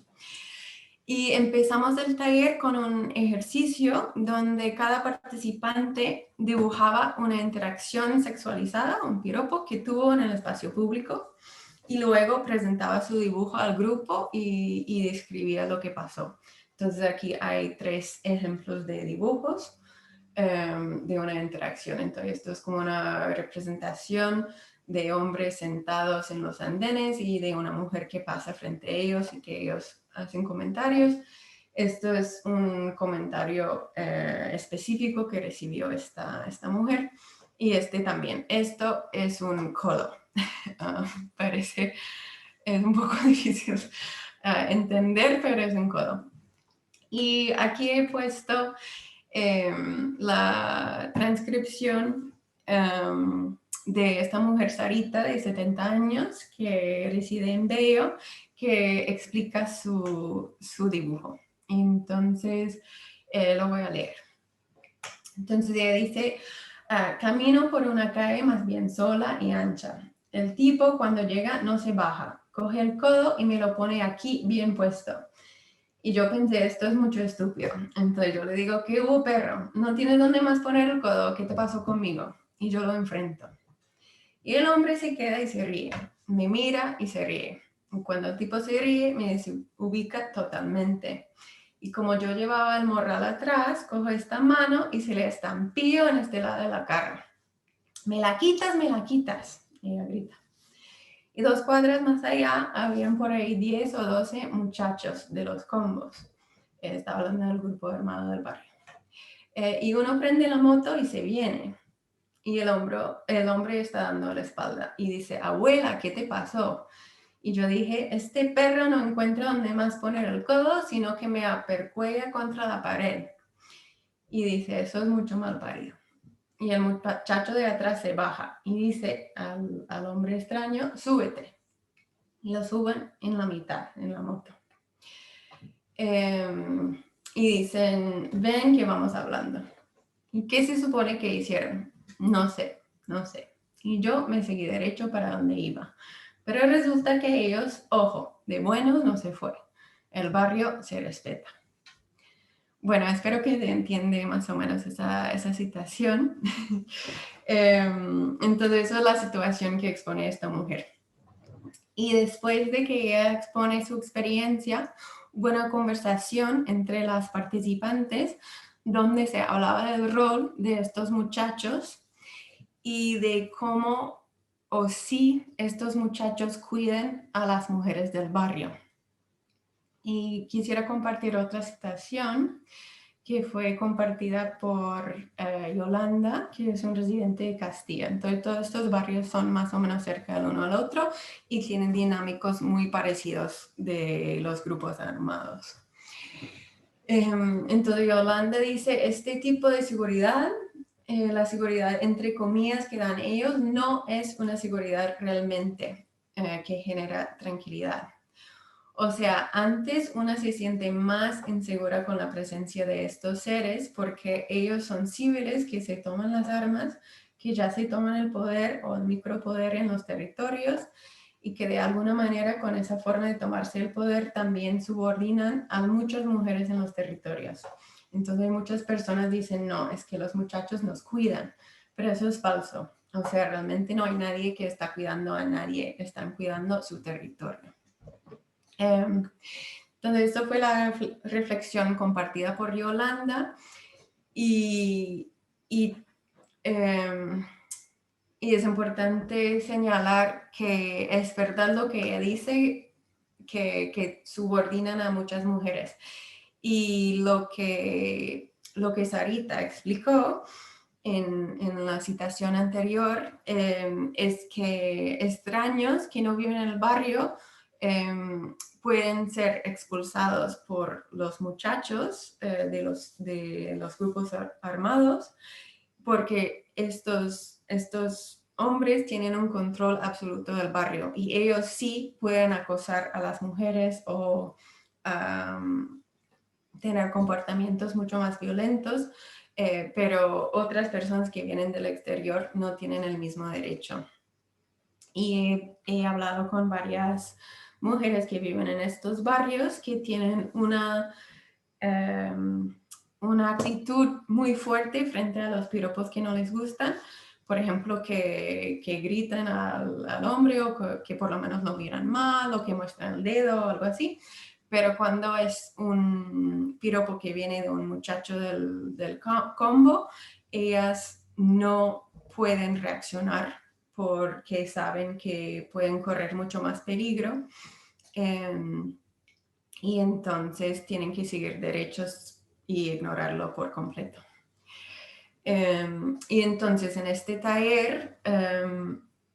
Y empezamos el taller con un ejercicio donde cada participante dibujaba una interacción sexualizada, un piropo que tuvo en el espacio público, y luego presentaba su dibujo al grupo y describía lo que pasó. Entonces aquí hay 3 ejemplos de dibujos de una interacción. Entonces esto es como una representación de hombres sentados en los andenes y de una mujer que pasa frente a ellos y que ellos hacen comentarios. Esto es un comentario específico que recibió esta mujer. Y este también. Esto es un codo. Parece, es un poco difícil entender, pero es un codo. Y aquí he puesto la transcripción de esta mujer Sarita de 70 años que reside en Bello, que explica su dibujo. Entonces, lo voy a leer. Entonces ella dice, camino por una calle más bien sola y ancha. El tipo cuando llega no se baja, coge el codo y me lo pone aquí bien puesto. Y yo pensé, esto es mucho estúpido. Entonces yo le digo, ¿qué hubo, perro? ¿No tienes dónde más poner el codo? ¿Qué te pasó conmigo? Y yo lo enfrento. Y el hombre se queda y se ríe. Me mira y se ríe. Y cuando el tipo se ríe, me desubica totalmente. Y como yo llevaba el morral atrás, cojo esta mano y se le estampillo en este lado de la cara. Me la quitas, ella grita. Y 2 cuadras más allá, habían por ahí 10 o 12 muchachos de los combos. Estaba hablando del grupo armado del barrio. Y uno prende la moto y se viene. Y el hombre está dando la espalda y dice, abuela, ¿qué te pasó? Y yo dije, este perro no encuentra dónde más poner el codo, sino que me apercuella contra la pared. Y dice, eso es mucho mal parido. Y el muchacho de atrás se baja y dice al hombre extraño, súbete. Y lo suben en la mitad, en la moto. Y dicen, ven que vamos hablando. ¿Y qué se supone que hicieron? No sé. Y yo me seguí derecho para donde iba. Pero resulta que ellos, ojo, de buenos no se fue. El barrio se respeta. Bueno, espero que se entiende más o menos esa situación. Entonces, esa es la situación que expone esta mujer. Y después de que ella expone su experiencia, hubo una conversación entre las participantes donde se hablaba del rol de estos muchachos y de cómo o si estos muchachos cuiden a las mujeres del barrio. Y quisiera compartir otra citación que fue compartida por Yolanda, que es un residente de Castilla. Entonces, todos estos barrios son más o menos cerca el uno al otro y tienen dinámicos muy parecidos de los grupos armados. Entonces, Yolanda dice, este tipo de seguridad, la seguridad entre comillas que dan ellos, no es una seguridad realmente que genera tranquilidad. O sea, antes una se siente más insegura con la presencia de estos seres porque ellos son civiles que se toman las armas, que ya se toman el poder o el micropoder en los territorios y que de alguna manera con esa forma de tomarse el poder también subordinan a muchas mujeres en los territorios. Entonces muchas personas dicen, no, es que los muchachos nos cuidan, pero eso es falso. O sea, realmente no hay nadie que está cuidando a nadie, están cuidando su territorio. Entonces, esto fue la reflexión compartida por Yolanda y es importante señalar que es verdad lo que ella dice, que subordinan a muchas mujeres. Y lo que Sarita explicó en la citación anterior es que extraños que no viven en el barrio pueden ser expulsados por los muchachos de los grupos armados porque estos hombres tienen un control absoluto del barrio y ellos sí pueden acosar a las mujeres o tener comportamientos mucho más violentos, pero otras personas que vienen del exterior no tienen el mismo derecho. Y he hablado con varias mujeres que viven en estos barrios que tienen una actitud muy fuerte frente a los piropos que no les gustan, por ejemplo, que griten al hombre o que por lo menos lo miran mal o que muestran el dedo o algo así. Pero cuando es un piropo que viene de un muchacho del combo, ellas no pueden reaccionar porque saben que pueden correr mucho más peligro. Y entonces tienen que seguir derechos y ignorarlo por completo. Y entonces en este taller,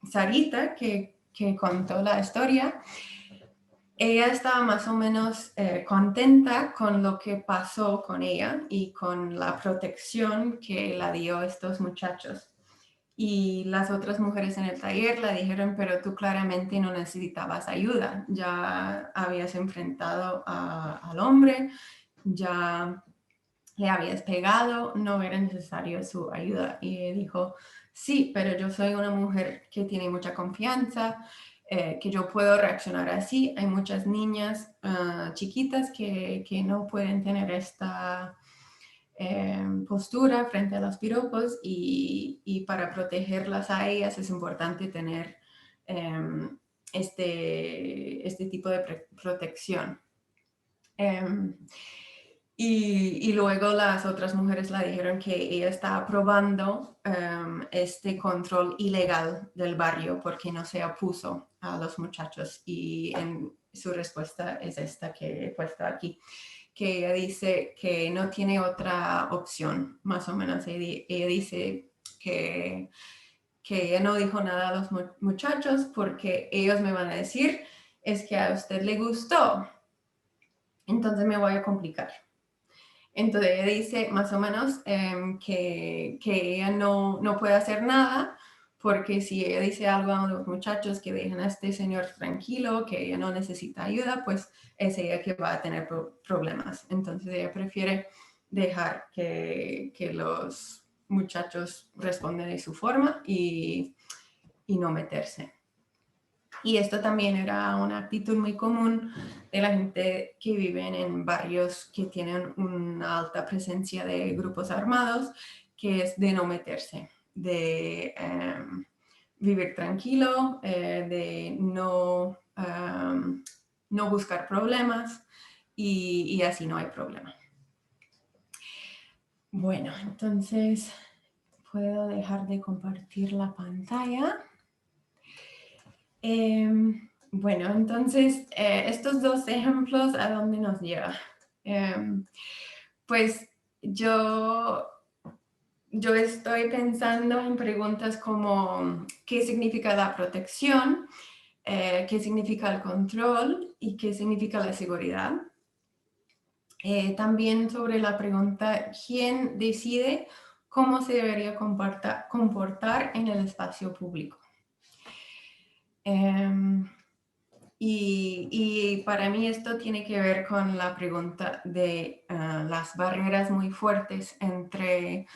Sarita, que contó la historia, ella estaba más o menos contenta con lo que pasó con ella y con la protección que la dio estos muchachos. Y las otras mujeres en el taller le dijeron, pero tú claramente no necesitabas ayuda, ya habías enfrentado al hombre, ya le habías pegado, no era necesario su ayuda. Y él dijo, sí, pero yo soy una mujer que tiene mucha confianza, que yo puedo reaccionar así. Hay muchas niñas chiquitas que no pueden tener esta postura frente a los piropos y para protegerlas a ellas es importante tener este tipo de protección. Y luego las otras mujeres le dijeron que ella estaba probando este control ilegal del barrio porque no se opuso a los muchachos y su respuesta es esta que he puesto aquí, que ella dice que no tiene otra opción, más o menos. Ella dice que ella no dijo nada a los muchachos porque ellos me van a decir es que a usted le gustó, entonces me voy a complicar. Entonces ella dice más o menos que ella no puede hacer nada porque si ella dice algo a los muchachos que dejen a este señor tranquilo, que ella no necesita ayuda, pues es ella que va a tener problemas. Entonces ella prefiere dejar que los muchachos respondan de su forma y no meterse. Y esto también era una actitud muy común de la gente que viven en barrios que tienen una alta presencia de grupos armados, que es de no meterse, de vivir tranquilo, de no buscar problemas y así no hay problema. Bueno, entonces puedo dejar de compartir la pantalla. Bueno, entonces, estos dos ejemplos, ¿a dónde nos lleva? Pues yo estoy pensando en preguntas como ¿qué significa la protección? ¿Qué significa el control? ¿Y qué significa la seguridad? También sobre la pregunta ¿quién decide cómo se debería comportar en el espacio público? Y para mí esto tiene que ver con la pregunta de las barreras muy fuertes entre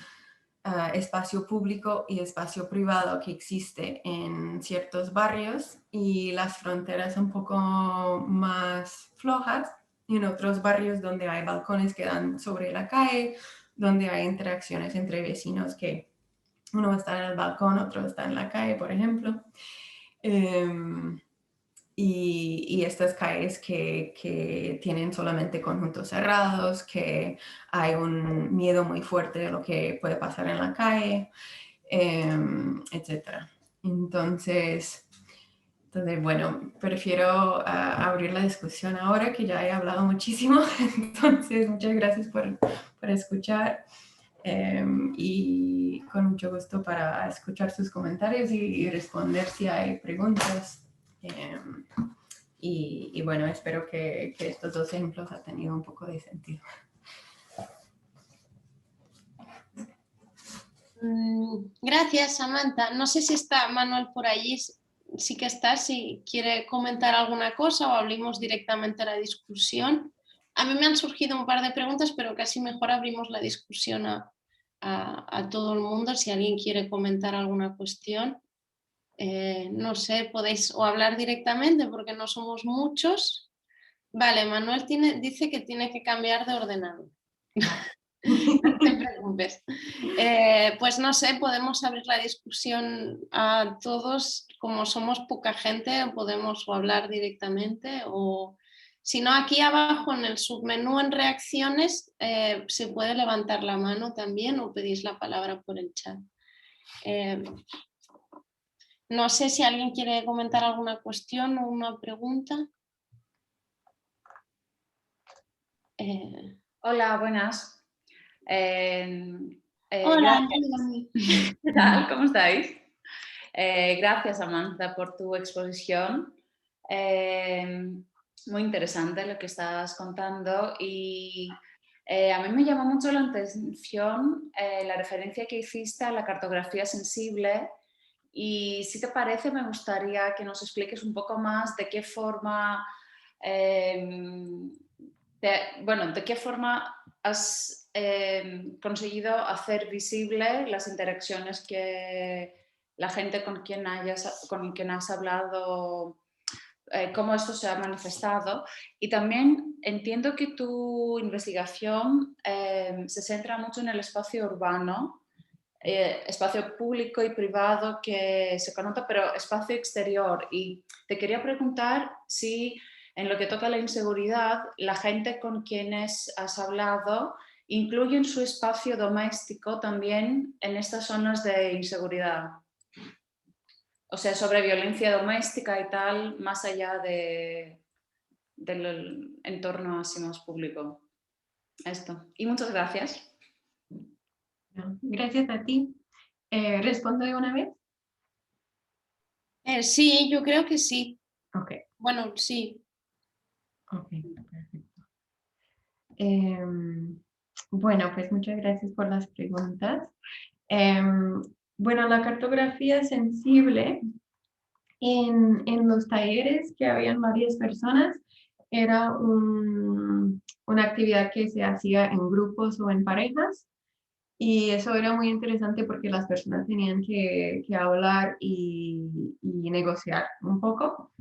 espacio público y espacio privado que existe en ciertos barrios y las fronteras un poco más flojas en otros barrios donde hay balcones que dan sobre la calle, donde hay interacciones entre vecinos que uno está en el balcón, otro está en la calle, por ejemplo. Y estas calles que tienen solamente conjuntos cerrados, que hay un miedo muy fuerte de lo que puede pasar en la calle, etc. Entonces, bueno, prefiero abrir la discusión ahora que ya he hablado muchísimo. Entonces, muchas gracias por escuchar y con mucho gusto para escuchar sus comentarios y responder si hay preguntas. Y bueno, espero que estos dos ejemplos han tenido un poco de sentido. Gracias, Samantha. No sé si está Manuel por allí, sí que está, si quiere comentar alguna cosa o abrimos directamente la discusión. A mí me han surgido un par de preguntas, pero casi mejor abrimos la discusión a todo el mundo, si alguien quiere comentar alguna cuestión. No sé, podéis o hablar directamente porque no somos muchos. Vale, Manuel dice que tiene que cambiar de ordenador. No te preocupes. Pues no sé, podemos abrir la discusión a todos, como somos poca gente, podemos o hablar directamente o si no, aquí abajo en el submenú en reacciones se puede levantar la mano también o pedís la palabra por el chat. No sé si alguien quiere comentar alguna cuestión o una pregunta. Hola, buenas. Hola, gracias. ¿Qué tal? ¿Cómo estáis? Gracias, Samantha, por tu exposición. Muy interesante lo que estás contando y a mí me llamó mucho la atención la referencia que hiciste a la cartografía sensible y si te parece me gustaría que nos expliques un poco más de qué forma ¿de qué forma has conseguido hacer visible las interacciones que la gente con quien has hablado, cómo esto se ha manifestado? Y también entiendo que tu investigación se centra mucho en el espacio urbano, espacio público y privado que se conota, pero espacio exterior. Y te quería preguntar si en lo que toca a la inseguridad, la gente con quienes has hablado incluyen su espacio doméstico también en estas zonas de inseguridad. O sea, sobre violencia doméstica y tal, más allá del entorno así más público. Esto. Y muchas gracias. Gracias a ti. ¿Respondo de una vez? Sí, yo creo que sí. Ok. Bueno, sí. Ok, perfecto. Bueno, pues muchas gracias por las preguntas. Bueno, la cartografía sensible, en los talleres que habían varias personas, era una actividad que se hacía en grupos o en parejas. Y eso era muy interesante porque las personas tenían que hablar y negociar un poco.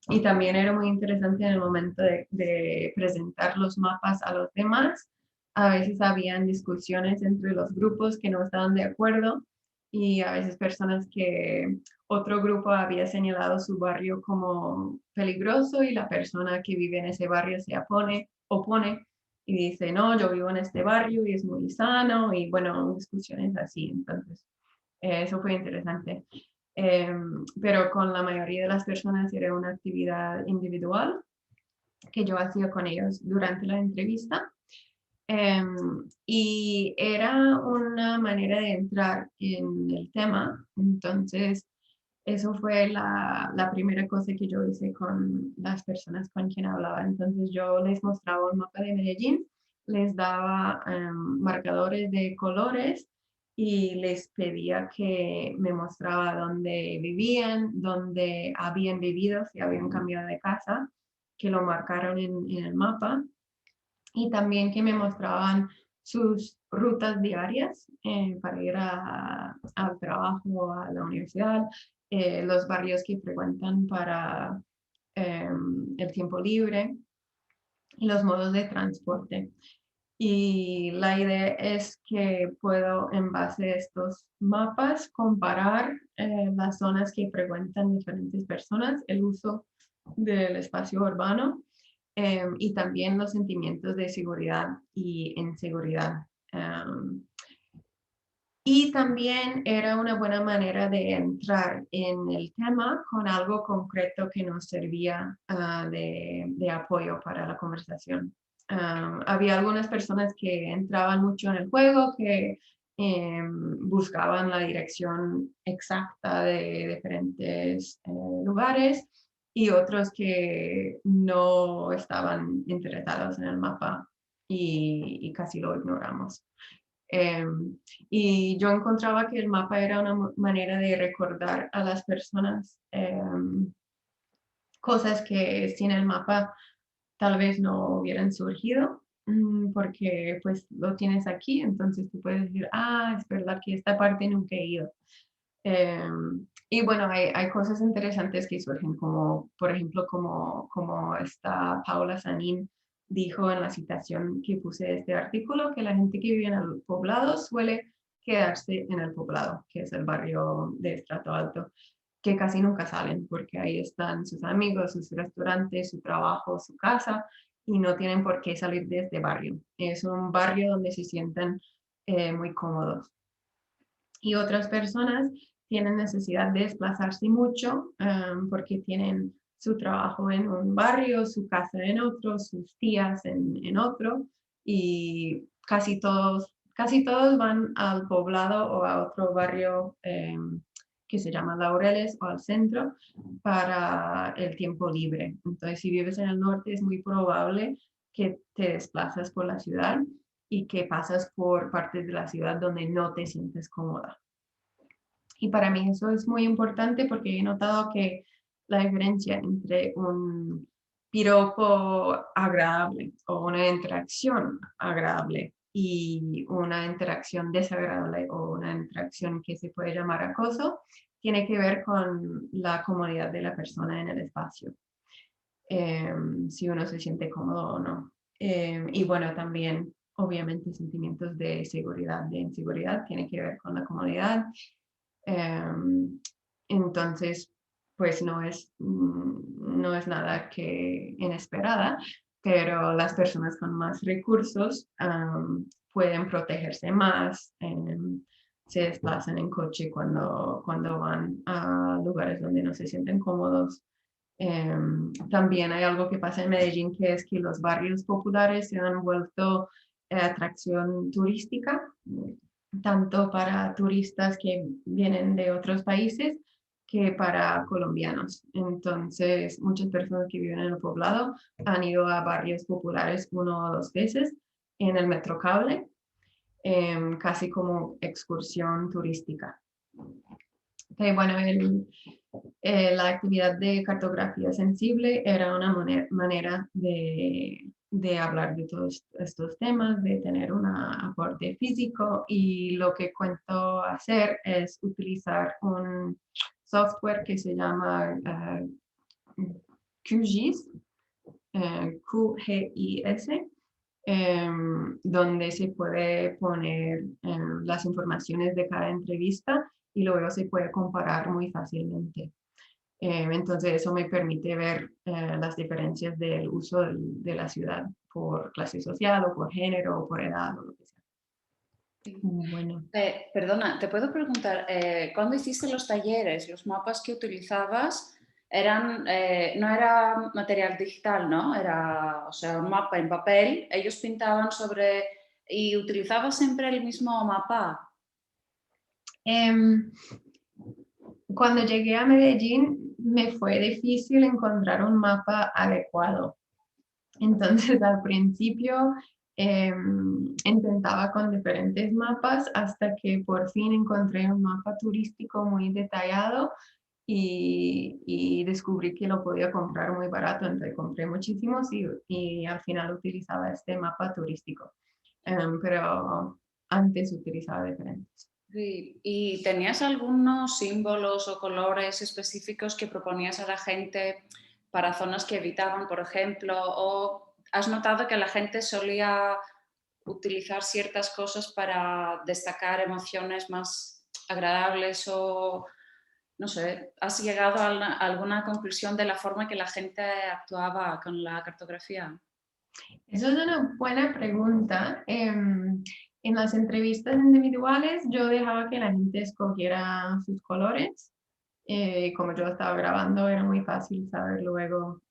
Y también era muy interesante en el momento de presentar los mapas a los demás. A veces habían discusiones entre los grupos que no estaban de acuerdo y a veces personas que otro grupo había señalado su barrio como peligroso y la persona que vive en ese barrio se opone y dice, no, yo vivo en este barrio y es muy sano y bueno, discusiones así. Entonces, eso fue interesante. Pero con la mayoría de las personas era una actividad individual que yo hacía con ellos durante la entrevista. Y era una manera de entrar en el tema. Entonces, eso fue la primera cosa que yo hice con las personas con quien hablaba. Entonces, yo les mostraba un mapa de Medellín, les daba marcadores de colores y les pedía que me mostraba dónde vivían, dónde habían vivido, si habían cambiado de casa, que lo marcaron en el mapa y también que me mostraban sus rutas diarias para ir al trabajo o a la universidad, los barrios que frecuentan para el tiempo libre y los modos de transporte. Y la idea es que puedo, en base a estos mapas, comparar las zonas que frecuentan diferentes personas, el uso del espacio urbano y también los sentimientos de seguridad y inseguridad. Y también era una buena manera de entrar en el tema con algo concreto que nos servía de apoyo para la conversación. Había algunas personas que entraban mucho en el juego, que buscaban la dirección exacta de diferentes lugares y otros que no estaban interesados en el mapa y casi lo ignoramos. Y yo encontraba que el mapa era una manera de recordar a las personas cosas que sin el mapa tal vez no hubieran surgido, porque pues lo tienes aquí, entonces tú puedes decir, ah, es verdad que esta parte nunca he ido. Y bueno, hay cosas interesantes que surgen, como por ejemplo, como está Paula Sanín dijo en la citación que puse de este artículo que la gente que vive en el poblado suele quedarse en el poblado, que es el barrio de estrato alto, que casi nunca salen porque ahí están sus amigos, sus restaurantes, su trabajo, su casa y no tienen por qué salir de este barrio. Es un barrio donde se sienten muy cómodos. Y otras personas tienen necesidad de desplazarse mucho porque tienen su trabajo en un barrio, su casa en otro, sus tías en otro, y casi todos van al poblado o a otro barrio que se llama Laureles o al centro para el tiempo libre. Entonces, si vives en el norte, es muy probable que te desplazas por la ciudad y que pasas por partes de la ciudad donde no te sientes cómoda. Y para mí eso es muy importante porque he notado que la diferencia entre un piropo agradable o una interacción agradable y una interacción desagradable o una interacción que se puede llamar acoso tiene que ver con la comodidad de la persona en el espacio, si uno se siente cómodo o no. Y bueno, también obviamente sentimientos de seguridad, de inseguridad, tiene que ver con la comodidad. Entonces, pues no es nada que inesperada, pero las personas con más recursos pueden protegerse más, se desplazan en coche cuando van a lugares donde no se sienten cómodos. También hay algo que pasa en Medellín, que es que los barrios populares se han vuelto atracción turística, tanto para turistas que vienen de otros países que para colombianos. Entonces, muchas personas que viven en el poblado han ido a barrios populares 1 o 2 veces en el Metrocable, casi como excursión turística. Okay, bueno, la actividad de cartografía sensible era una manera de hablar de todos estos temas, de tener un aporte físico, y lo que cuento hacer es utilizar un software que se llama QGIS, QGIS, donde se puede poner las informaciones de cada entrevista y luego se puede comparar muy fácilmente. Entonces eso me permite ver las diferencias del uso de la ciudad por clase social o por género o por edad o lo que sea. Bueno. Perdona, te puedo preguntar, ¿cuándo hiciste los talleres, los mapas que utilizabas eran, no era material digital, ¿no? Era, o sea, un mapa en papel, ellos pintaban sobre y utilizabas siempre el mismo mapa? Cuando llegué a Medellín me fue difícil encontrar un mapa adecuado. Entonces al principio intentaba con diferentes mapas hasta que por fin encontré un mapa turístico muy detallado y descubrí que lo podía comprar muy barato. Entonces compré muchísimos y al final utilizaba este mapa turístico. Pero antes utilizaba diferentes. Sí. ¿Y tenías algunos símbolos o colores específicos que proponías a la gente para zonas que evitaban, por ejemplo? ¿O has notado que la gente solía utilizar ciertas cosas para destacar emociones más agradables o, no sé, has llegado a alguna conclusión de la forma que la gente actuaba con la cartografía? Eso es una buena pregunta. En las entrevistas individuales yo dejaba que la gente escogiera sus colores. Como yo estaba grabando, era muy fácil saber luego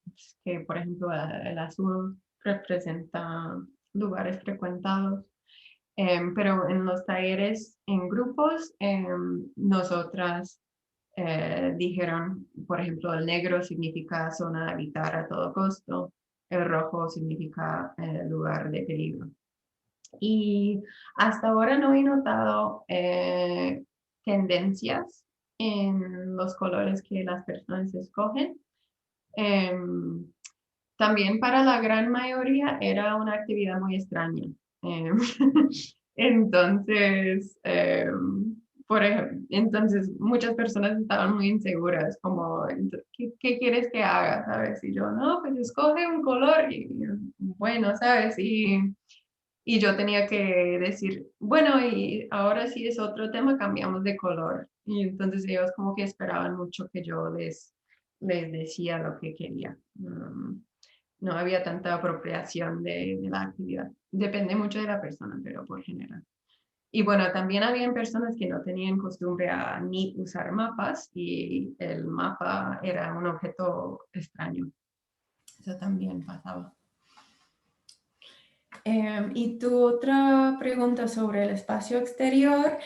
que, por ejemplo, el azul representa lugares frecuentados. Pero en los talleres en grupos, nosotras dijeron, por ejemplo, el negro significa zona a evitar a todo costo, el rojo significa lugar de peligro. Y hasta ahora no he notado tendencias en los colores que las personas escogen. También para la gran mayoría era una actividad muy extraña. Entonces, Por ejemplo, entonces muchas personas estaban muy inseguras, como, ¿qué quieres que haga? ¿Sabes? Y yo, no, pues escoge un color y bueno, ¿sabes? Y yo tenía que decir, bueno, y ahora sí es otro tema, cambiamos de color. Y entonces ellos como que esperaban mucho que yo les decía lo que quería. No había tanta apropiación de la actividad. Depende mucho de la persona, pero por general. Y bueno, también habían personas que no tenían costumbre a ni usar mapas y el mapa era un objeto extraño. Eso también pasaba. Y tu otra pregunta sobre el espacio exterior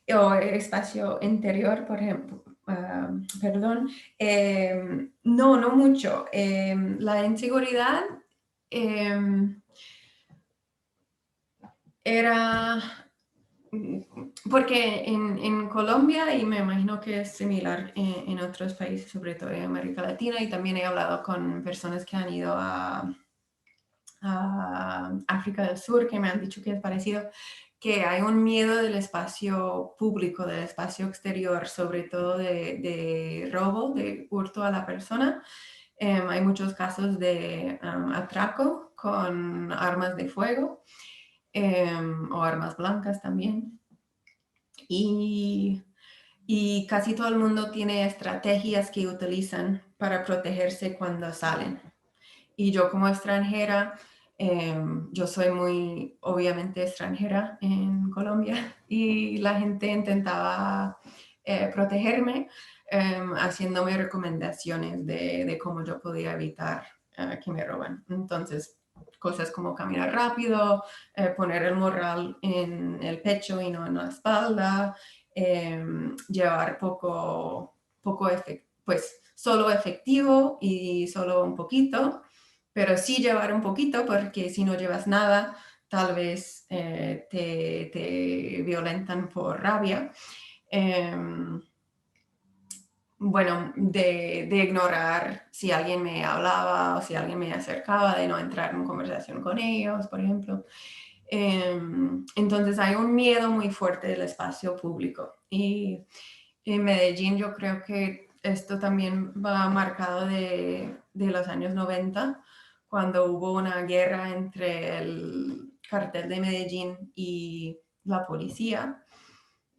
o espacio interior, por ejemplo, perdón, no mucho. La inseguridad era, porque en Colombia, y me imagino que es similar en otros países, sobre todo en América Latina, y también he hablado con personas que han ido a África del Sur, que me han dicho que es parecido, que hay un miedo del espacio público, del espacio exterior, sobre todo de robo, de hurto a la persona. Hay muchos casos de atraco con armas de fuego o armas blancas también. Y casi todo el mundo tiene estrategias que utilizan para protegerse cuando salen. Y yo como extranjera, yo soy muy obviamente extranjera en Colombia y la gente intentaba protegerme haciéndome recomendaciones de cómo yo podía evitar que me roban. Entonces, cosas como caminar rápido, poner el morral en el pecho y no en la espalda, llevar pues solo efectivo y solo un poquito, pero sí llevar un poquito porque si no llevas nada, tal vez te violentan por rabia. Bueno, de ignorar si alguien me hablaba o si alguien me acercaba, de no entrar en conversación con ellos, por ejemplo. Entonces hay un miedo muy fuerte del espacio público. Y en Medellín yo creo que esto también va marcado de los años 90, cuando hubo una guerra entre el cartel de Medellín y la policía.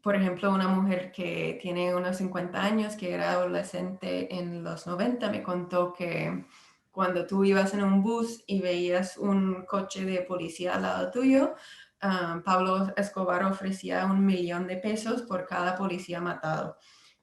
Por ejemplo, una mujer que tiene unos 50 años, que era adolescente en los 90, me contó que cuando tú ibas en un bus y veías un coche de policía al lado tuyo, Pablo Escobar ofrecía 1.000.000 de pesos por cada policía matado.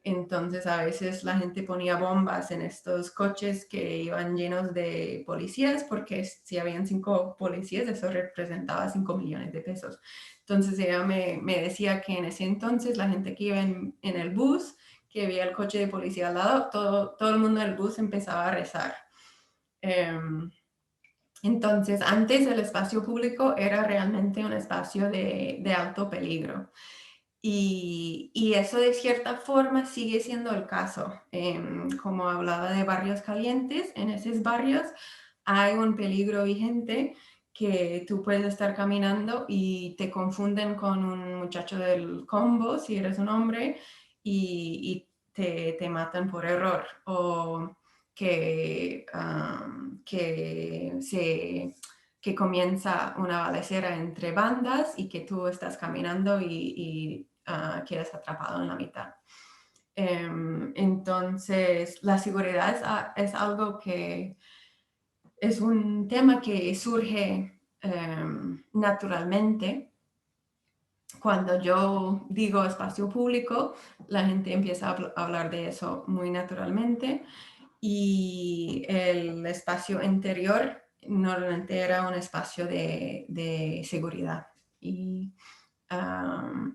Entonces a veces la gente ponía bombas en estos coches que iban llenos de policías, porque si habían 5 policías, eso representaba 5 millones de pesos. Entonces ella me decía que en ese entonces la gente que iba en el bus, que veía el coche de policía al lado, todo el mundo en el bus empezaba a rezar. Entonces, antes el espacio público era realmente un espacio de alto peligro. Y eso de cierta forma sigue siendo el caso. Como hablaba de barrios calientes, en esos barrios hay un peligro vigente que tú puedes estar caminando y te confunden con un muchacho del combo, si eres un hombre, y te matan por error. O que comienza una balacera entre bandas y que tú estás caminando y quedas atrapado en la mitad. Entonces, la seguridad es algo que es un tema que surge naturalmente. Cuando yo digo espacio público, la gente empieza a hablar de eso muy naturalmente. Y el espacio interior normalmente era un espacio de seguridad. Y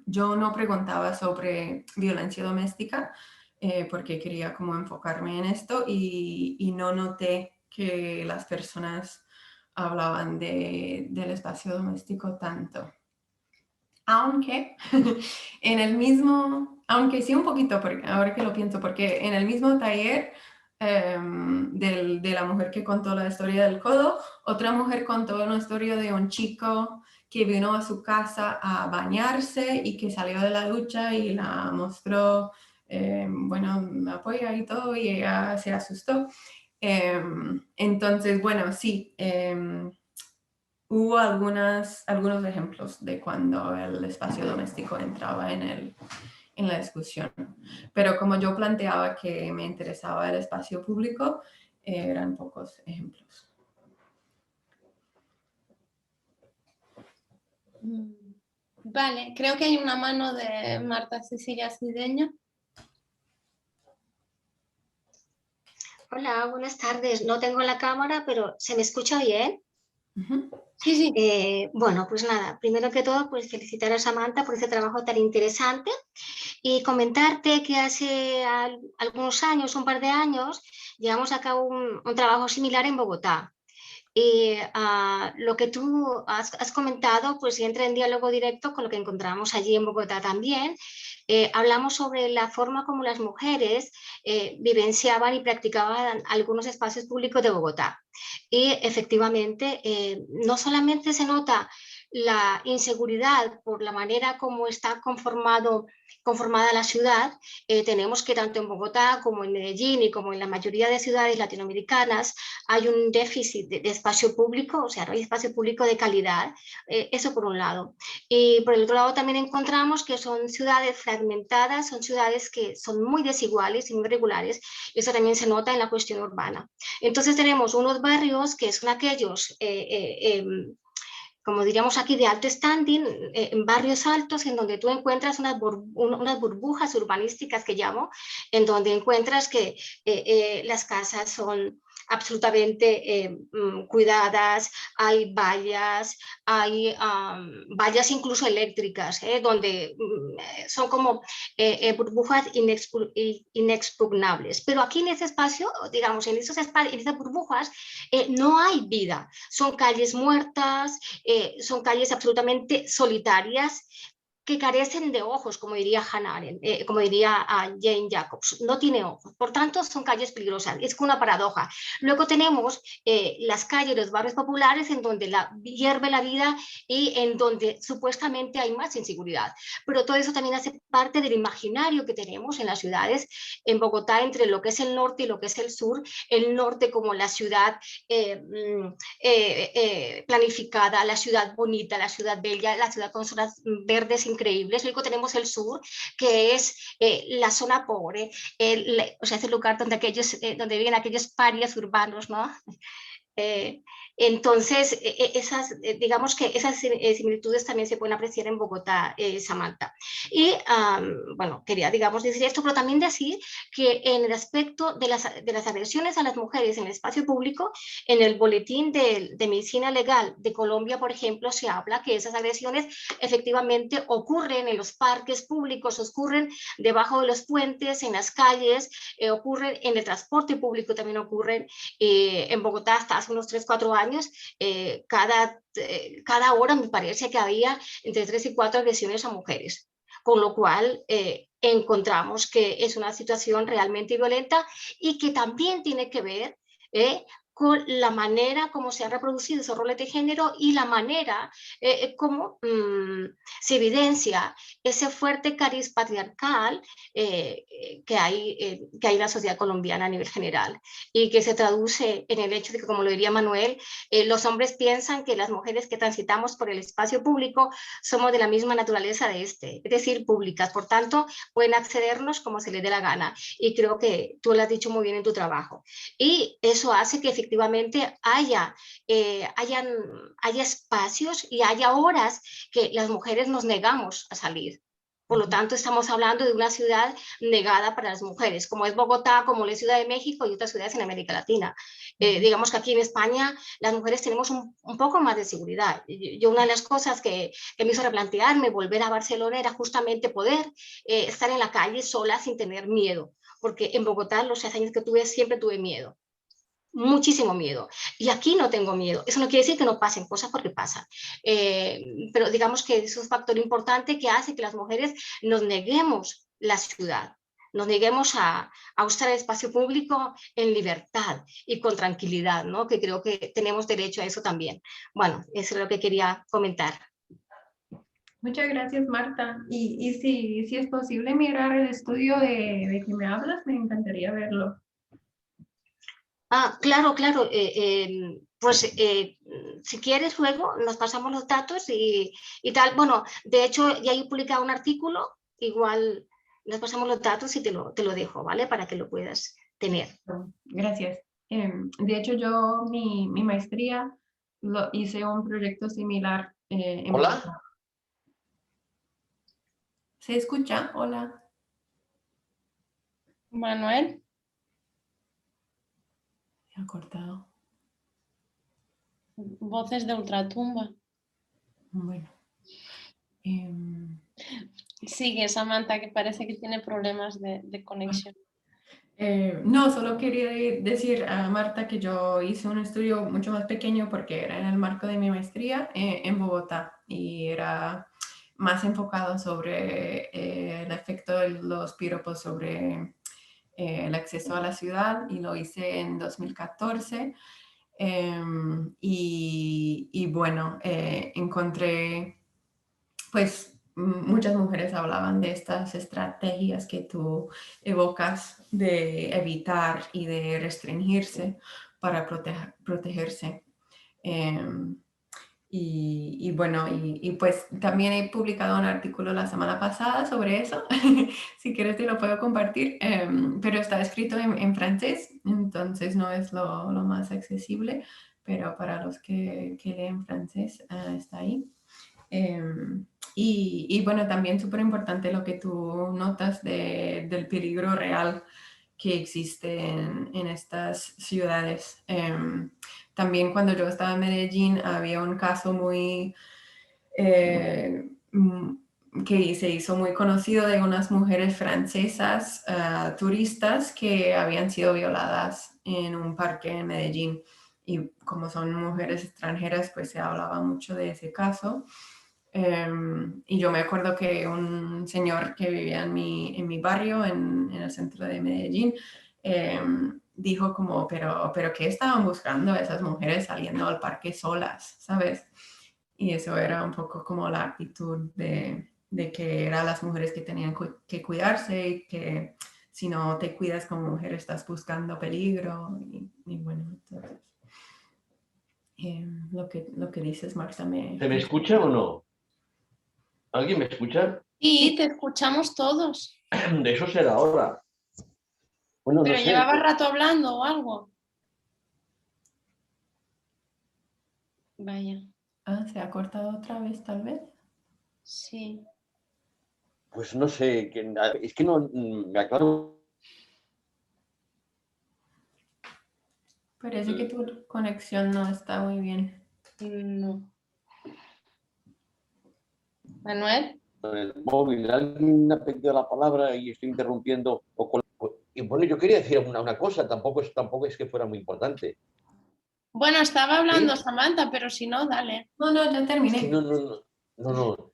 yo no preguntaba sobre violencia doméstica porque quería como enfocarme en esto y no noté que las personas hablaban del espacio doméstico tanto. Aunque aunque sí un poquito, ahora que lo pienso, porque en el mismo taller de la mujer que contó la historia del codo, otra mujer contó una historia de un chico que vino a su casa a bañarse y que salió de la ducha y la mostró, bueno, me apoya y todo, y ella se asustó. Entonces, bueno, sí, hubo algunos ejemplos de cuando el espacio doméstico entraba en la discusión. Pero como yo planteaba que me interesaba el espacio público, eran pocos ejemplos. Vale, creo que hay una mano de Marta Cecilia Cideño. Hola, buenas tardes. No tengo la cámara, pero ¿se me escucha bien? Sí, sí. Bueno, pues nada, primero que todo, pues felicitar a Samantha por este trabajo tan interesante y comentarte que hace algunos años, un par de años, llevamos a cabo un trabajo similar en Bogotá. Y lo que tú has comentado, pues entra en diálogo directo con lo que encontramos allí en Bogotá también. Hablamos sobre la forma como las mujeres vivenciaban y practicaban algunos espacios públicos de Bogotá. Y efectivamente, no solamente se nota la inseguridad por la manera como está conformada la ciudad, tenemos que tanto en Bogotá como en Medellín y como en la mayoría de ciudades latinoamericanas hay un déficit de espacio público, o sea, no hay espacio público de calidad, eso por un lado. Y por el otro lado también encontramos que son ciudades fragmentadas, son ciudades que son muy desiguales y muy regulares, eso también se nota en la cuestión urbana. Entonces tenemos unos barrios que son aquellos como diríamos aquí, de alto standing, en barrios altos, en donde tú encuentras unas burbujas urbanísticas que llamo, en donde encuentras que las casas son absolutamente cuidadas, hay vallas incluso eléctricas, donde son como burbujas inexpugnables. Pero aquí en ese espacio, digamos, en esas burbujas, no hay vida, son calles muertas, son calles absolutamente solitarias que carecen de ojos, como diría Hannah Arendt, como diría Jane Jacobs, no tiene ojos, por tanto son calles peligrosas, es una paradoja. Luego tenemos las calles, los barrios populares en donde hierve la vida y en donde supuestamente hay más inseguridad, pero todo eso también hace parte del imaginario que tenemos en las ciudades, en Bogotá, entre lo que es el norte y lo que es el norte como la ciudad planificada, la ciudad bonita, la ciudad bella, la ciudad con zonas verdes increíbles. Luego tenemos el sur, que es la zona pobre, o sea, es el lugar donde, donde viven aquellos parias urbanos, ¿no? Entonces, digamos que esas similitudes también se pueden apreciar en Bogotá, Samantha. Y, bueno, quería, digamos, decir esto, pero también decir que en el aspecto de las agresiones a las mujeres en el espacio público, en el boletín de medicina legal de Colombia, por ejemplo, se habla que esas agresiones efectivamente ocurren en los parques públicos, ocurren debajo de los puentes, en las calles, ocurren en el transporte público, también ocurren en Bogotá hasta hace unos 3, 4 años, cada hora me parece que había entre 3 y 4 agresiones a mujeres, con lo cual encontramos que es una situación realmente violenta y que también tiene que ver con la manera como se han reproducido esos roles de género y la manera como se evidencia ese fuerte cariz patriarcal que hay en la sociedad colombiana a nivel general y que se traduce en el hecho de que, como lo diría Manuel, los hombres piensan que las mujeres que transitamos por el espacio público somos de la misma naturaleza de este, es decir, públicas, por tanto, pueden accedernos como se les dé la gana y creo que tú lo has dicho muy bien en tu trabajo. Y eso hace que efectivamente haya espacios y haya horas que las mujeres nos negamos a salir. Por lo tanto, estamos hablando de una ciudad negada para las mujeres, como es Bogotá, como la Ciudad de México y otras ciudades en América Latina. Digamos que aquí en España las mujeres tenemos un poco más de seguridad. Yo una de las cosas que me hizo replantearme volver a Barcelona era justamente poder estar en la calle sola sin tener miedo, porque en Bogotá los 6 años que tuve siempre tuve miedo. Muchísimo miedo. Y aquí no tengo miedo. Eso no quiere decir que no pasen cosas porque pasan. Pero digamos que es un factor importante que hace que las mujeres nos neguemos la ciudad, nos neguemos a usar el espacio público en libertad y con tranquilidad, ¿no? Que creo que tenemos derecho a eso también. Bueno, eso es lo que quería comentar. Muchas gracias, Marta. Y si es posible mirar el estudio de que me hablas, me encantaría verlo. Ah, claro, claro. Pues si quieres, luego nos pasamos los datos y tal. Bueno, de hecho, ya he publicado un artículo, igual nos pasamos los datos y te lo dejo, ¿vale? Para que lo puedas tener. Gracias. De hecho, yo mi maestría hice un proyecto similar en Hola. Bogotá. ¿Se escucha? Hola. Manuel. Se ha cortado. Voces de ultratumba. Bueno. Sigue, Samantha, que parece que tiene problemas de conexión. No, solo quería decir a Marta que yo hice un estudio mucho más pequeño porque era en el marco de mi maestría en Bogotá y era más enfocado sobre el efecto de los piropos sobre el acceso a la ciudad y lo hice en 2014. Y bueno, encontré pues muchas mujeres hablaban de estas estrategias que tú evocas de evitar y de restringirse para protegerse. Y bueno, y pues también he publicado un artículo la semana pasada sobre eso. Si quieres te lo puedo compartir, pero está escrito en francés, entonces no es lo más accesible, pero para los que leen francés está ahí. Y bueno, también súper importante lo que tú notas del peligro real que existe en estas ciudades. También cuando yo estaba en Medellín había un caso muy que se hizo muy conocido de unas mujeres francesas turistas que habían sido violadas en un parque en Medellín. Y como son mujeres extranjeras, pues se hablaba mucho de ese caso. Y yo me acuerdo que un señor que vivía en mi barrio, en el centro de Medellín, dijo como, pero ¿qué estaban buscando esas mujeres saliendo al parque solas? ¿Sabes? Y eso era un poco como la actitud de que eran las mujeres que tenían que cuidarse y que si no te cuidas como mujer estás buscando peligro. Y bueno, entonces, lo que dices, Marta, ¿Se me escucha o no? ¿Alguien me escucha? Sí, te escuchamos todos. De eso será ahora. Bueno, Pero no sé. llevaba rato hablando o algo. Vaya. Ah, ¿se ha cortado otra vez, tal vez? Sí. Pues no sé, es que no me aclaro. Parece que tu conexión no está muy bien. No. Manuel. Con el móvil, alguien ha pedido la palabra y estoy interrumpiendo. Y bueno, yo quería decir una cosa, tampoco es que fuera muy importante. Bueno, estaba hablando ¿Sí? Samantha, pero si no, dale. No, ya Es terminé. que no, lo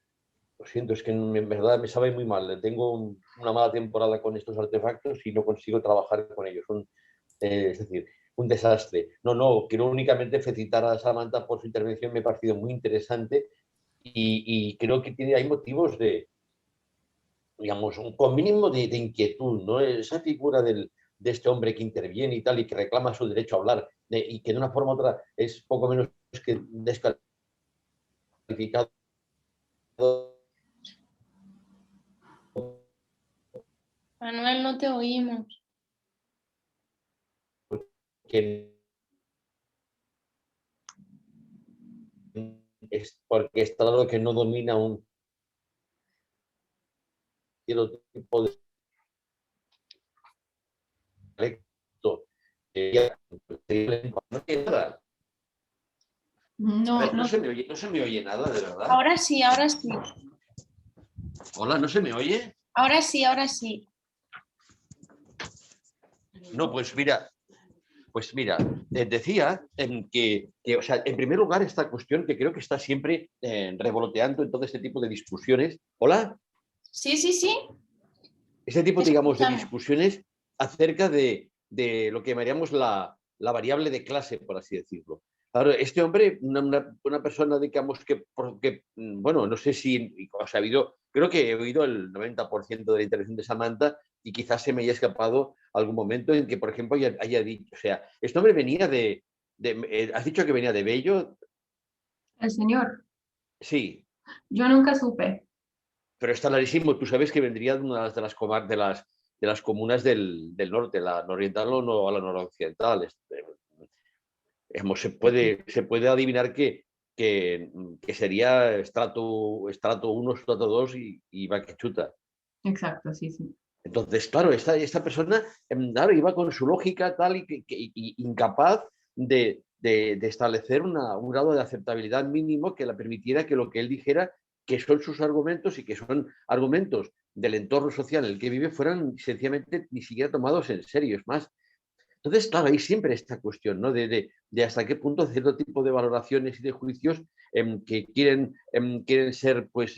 siento, es que en verdad me sabe muy mal. Tengo una mala temporada con estos artefactos y no consigo trabajar con ellos. Es decir, un desastre. No, quiero únicamente felicitar a Samantha por su intervención, me ha parecido muy interesante y creo que hay motivos de, digamos, con mínimo de inquietud, ¿no? Esa figura de este hombre que interviene y tal y que reclama su derecho a hablar y que de una forma u otra es poco menos que descalificado. Manuel, no te oímos. Que es porque está claro que no domina un cierto tipo de dialecto. No se me oye nada, de verdad. Ahora sí, ahora sí. Hola, ¿no se me oye? Ahora sí, ahora sí. No, pues mira, decía que, o sea, en primer lugar, esta cuestión que creo que está siempre revoloteando en todo este tipo de discusiones. ¿Hola? Sí, sí, sí. Este tipo, Te digamos, de escuchamos. discusiones acerca de lo que llamaríamos la variable de clase, por así decirlo. Claro, este hombre, una persona, digamos, bueno, no sé si os ha habido, creo que he oído el 90% de la intervención de Samantha y quizás se me haya escapado algún momento en que, por ejemplo, haya dicho, o sea, este hombre venía ¿has dicho que venía de Bello? El señor, Sí, yo nunca supe. pero está clarísimo, tú sabes que vendría de una de las, de las comunas del norte, la nororiental o no, a la noroccidental. Se puede adivinar que sería estrato 1, estrato 2 y Baquechuta. Exacto, sí, sí. Entonces, claro, esta persona claro, iba con su lógica tal y incapaz de establecer un grado de aceptabilidad mínimo que le permitiera que lo que él dijera, que son sus argumentos y que son argumentos del entorno social en el que vive, fueran sencillamente ni siquiera tomados en serio. Es más, entonces, claro, hay siempre esta cuestión, ¿no? De hasta qué punto cierto tipo de valoraciones y de juicios que quieren ser pues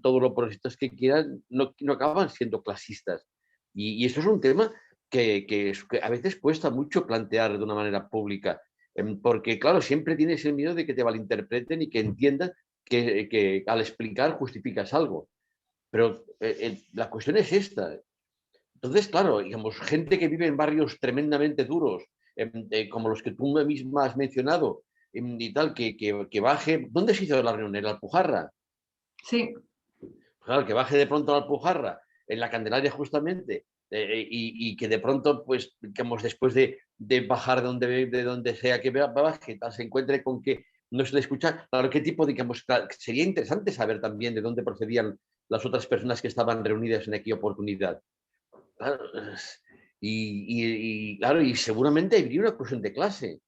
todo lo progresistas que quieran, no acaban siendo clasistas. Y esto es un tema que a veces cuesta mucho plantear de una manera pública, porque, claro, siempre tienes el miedo de que te malinterpreten y que entiendan que al explicar justificas algo. Pero la cuestión es esta. Entonces, claro, digamos, gente que vive en barrios tremendamente duros, como los que tú misma has mencionado, y tal, que baje. ¿Dónde se hizo la reunión? ¿En la Alpujarra? Sí, Claro, que baje de pronto a la Alpujarra, en la Candelaria justamente, y que de pronto, pues, digamos, después de bajar de donde sea que baje, tal, se encuentre con que no se le escucha. Claro, qué tipo, digamos, sería interesante saber también de dónde procedían las otras personas que estaban reunidas en aquella oportunidad. Claro, claro, y seguramente habría una cuestión de clase.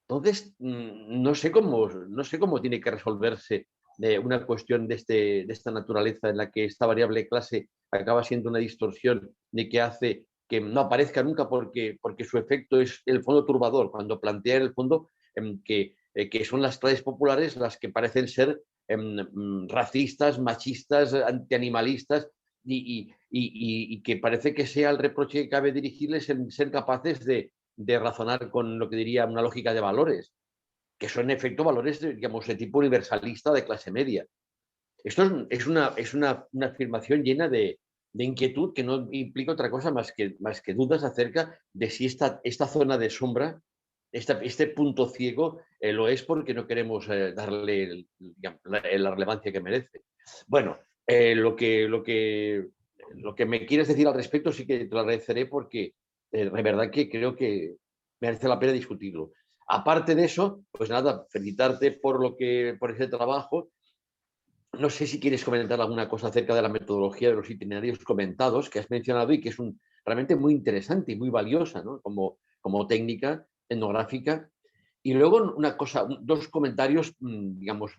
Entonces, no sé cómo tiene que resolverse una cuestión de esta naturaleza en la que esta variable clase acaba siendo una distorsión de que hace que no aparezca nunca porque su efecto es el fondo turbador, cuando plantea en el fondo que son las clases populares las que parecen ser racistas, machistas, antianimalistas y que parece que sea el reproche que cabe dirigirles en ser capaces de razonar con lo que diría una lógica de valores, que son en efecto valores, digamos, de tipo universalista de clase media. Esto una afirmación llena de inquietud que no implica otra cosa más que dudas acerca de si esta zona de sombra, este punto ciego, lo es porque no queremos darle la relevancia que merece. Bueno, lo que me quieres decir al respecto sí que te lo agradeceré porque de verdad que creo que merece la pena discutirlo. Aparte de eso, pues nada, felicitarte por ese trabajo. No sé si quieres comentar alguna cosa acerca de la metodología de los itinerarios comentados que has mencionado y que es realmente muy interesante y muy valiosa, ¿no? Como técnica etnográfica. Y luego una cosa, dos comentarios, digamos,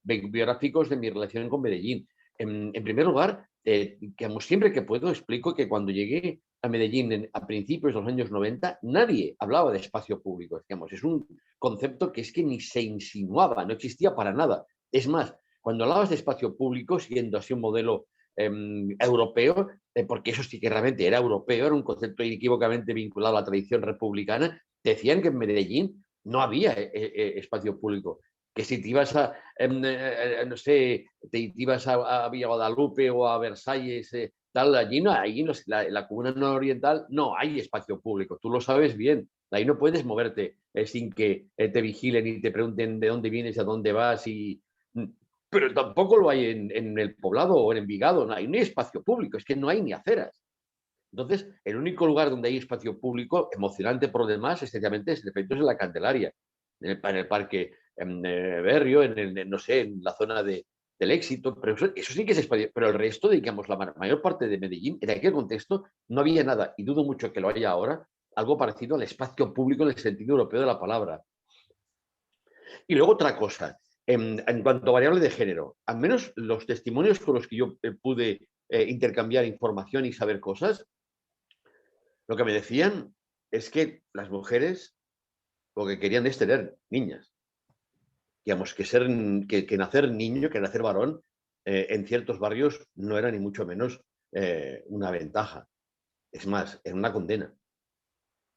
biográficos de mi relación con Medellín. En primer lugar, digamos, siempre que puedo explico que cuando llegué a Medellín a principios de los años 90, nadie hablaba de espacio público. Digamos, es un concepto que es que ni se insinuaba, no existía para nada. Es más, cuando hablabas de espacio público, siguiendo así un modelo europeo, porque eso sí que realmente era europeo, era un concepto inequívocamente vinculado a la tradición republicana, decían que en Medellín no había espacio público. Que si te ibas no sé, te ibas a Villa Guadalupe o a Versalles, tal, allí no, allí la comuna nororiental no hay espacio público, tú lo sabes bien. Ahí no puedes moverte sin que te vigilen y te pregunten de dónde vienes, a dónde vas pero tampoco lo hay en el Poblado o en Envigado, no hay ni espacio público, es que no hay ni aceras. Entonces, el único lugar donde hay espacio público, emocionante por lo demás, esencialmente es en la Candelaria, en el parque Berrio, no sé, en la zona del Éxito, pero eso sí que es espacio, pero el resto, digamos, la mayor parte de Medellín, en aquel contexto, no había nada, y dudo mucho que lo haya ahora, algo parecido al espacio público en el sentido europeo de la palabra. Y luego otra cosa, en cuanto a variable de género, al menos los testimonios con los que yo pude intercambiar información y saber cosas, lo que me decían es que las mujeres lo que querían es tener niñas. Digamos, que nacer niño, que nacer varón, en ciertos barrios no era ni mucho menos una ventaja. Es más, era una condena,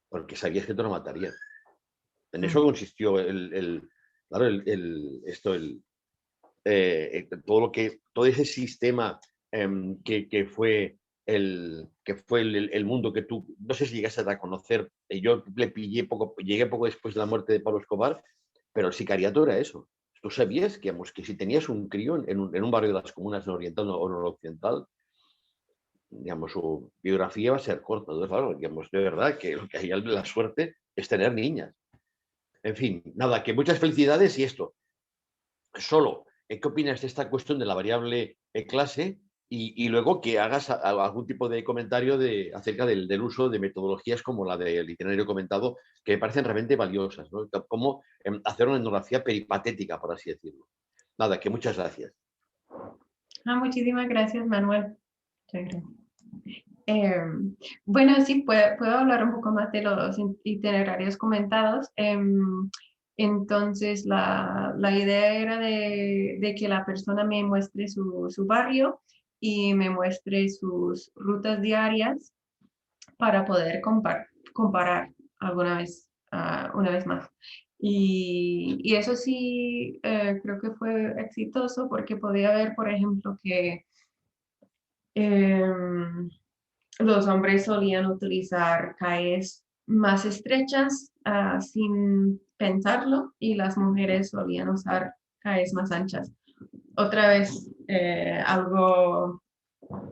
porque sabías que te lo matarían. En eso consistió todo ese sistema que fue el mundo que tú, no sé si llegaste a conocer, yo llegué poco después de la muerte de Pablo Escobar, pero el sicariato era eso. Tú sabías que si tenías un crío en un barrio de las comunas nororiental o noroccidental, digamos, su biografía va a ser corta. Entonces, claro, digamos, de verdad que lo que hay la suerte es tener niñas. En fin, nada, que muchas felicidades y esto. Solo, ¿qué opinas de esta cuestión de la variable clase? Y luego que hagas algún tipo de comentario acerca del uso de metodologías como la del itinerario comentado, que me parecen realmente valiosas, ¿no? Cómo hacer una etnografía peripatética, por así decirlo. Nada, que muchas gracias. Muchísimas gracias, Manuel. Bueno, sí, puedo hablar un poco más de los itinerarios comentados. Entonces, la idea era de que la persona me muestre su barrio y me muestre sus rutas diarias para poder comparar alguna vez, una vez más. Y eso sí, creo que fue exitoso porque podía ver, por ejemplo, que los hombres solían utilizar calles más estrechas sin pensarlo y las mujeres solían usar calles más anchas. Otra vez, algo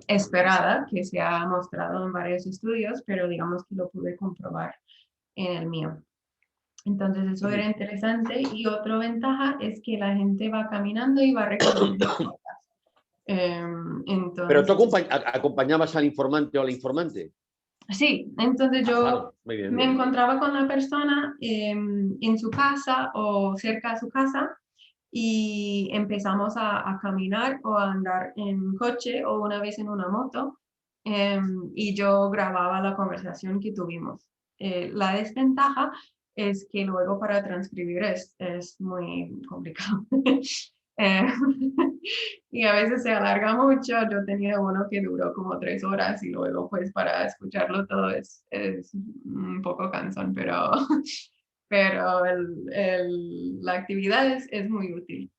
esperada que se ha mostrado en varios estudios, pero digamos que lo pude comprobar en el mío. Entonces eso era interesante y otra ventaja es que la gente va caminando y va recorriendo cosas. Entonces, ¿Pero tú acompañabas al informante o a la informante? Sí, entonces yo bien, me encontraba con la persona en su casa o cerca de su casa y empezamos a caminar o a andar en coche o una vez en una moto y yo grababa la conversación que tuvimos. La desventaja es que luego para transcribir es muy complicado. Eh, y a veces se alarga mucho. Yo tenía uno que duró como 3 horas y luego pues para escucharlo todo es un poco cansón, pero la actividad es muy útil.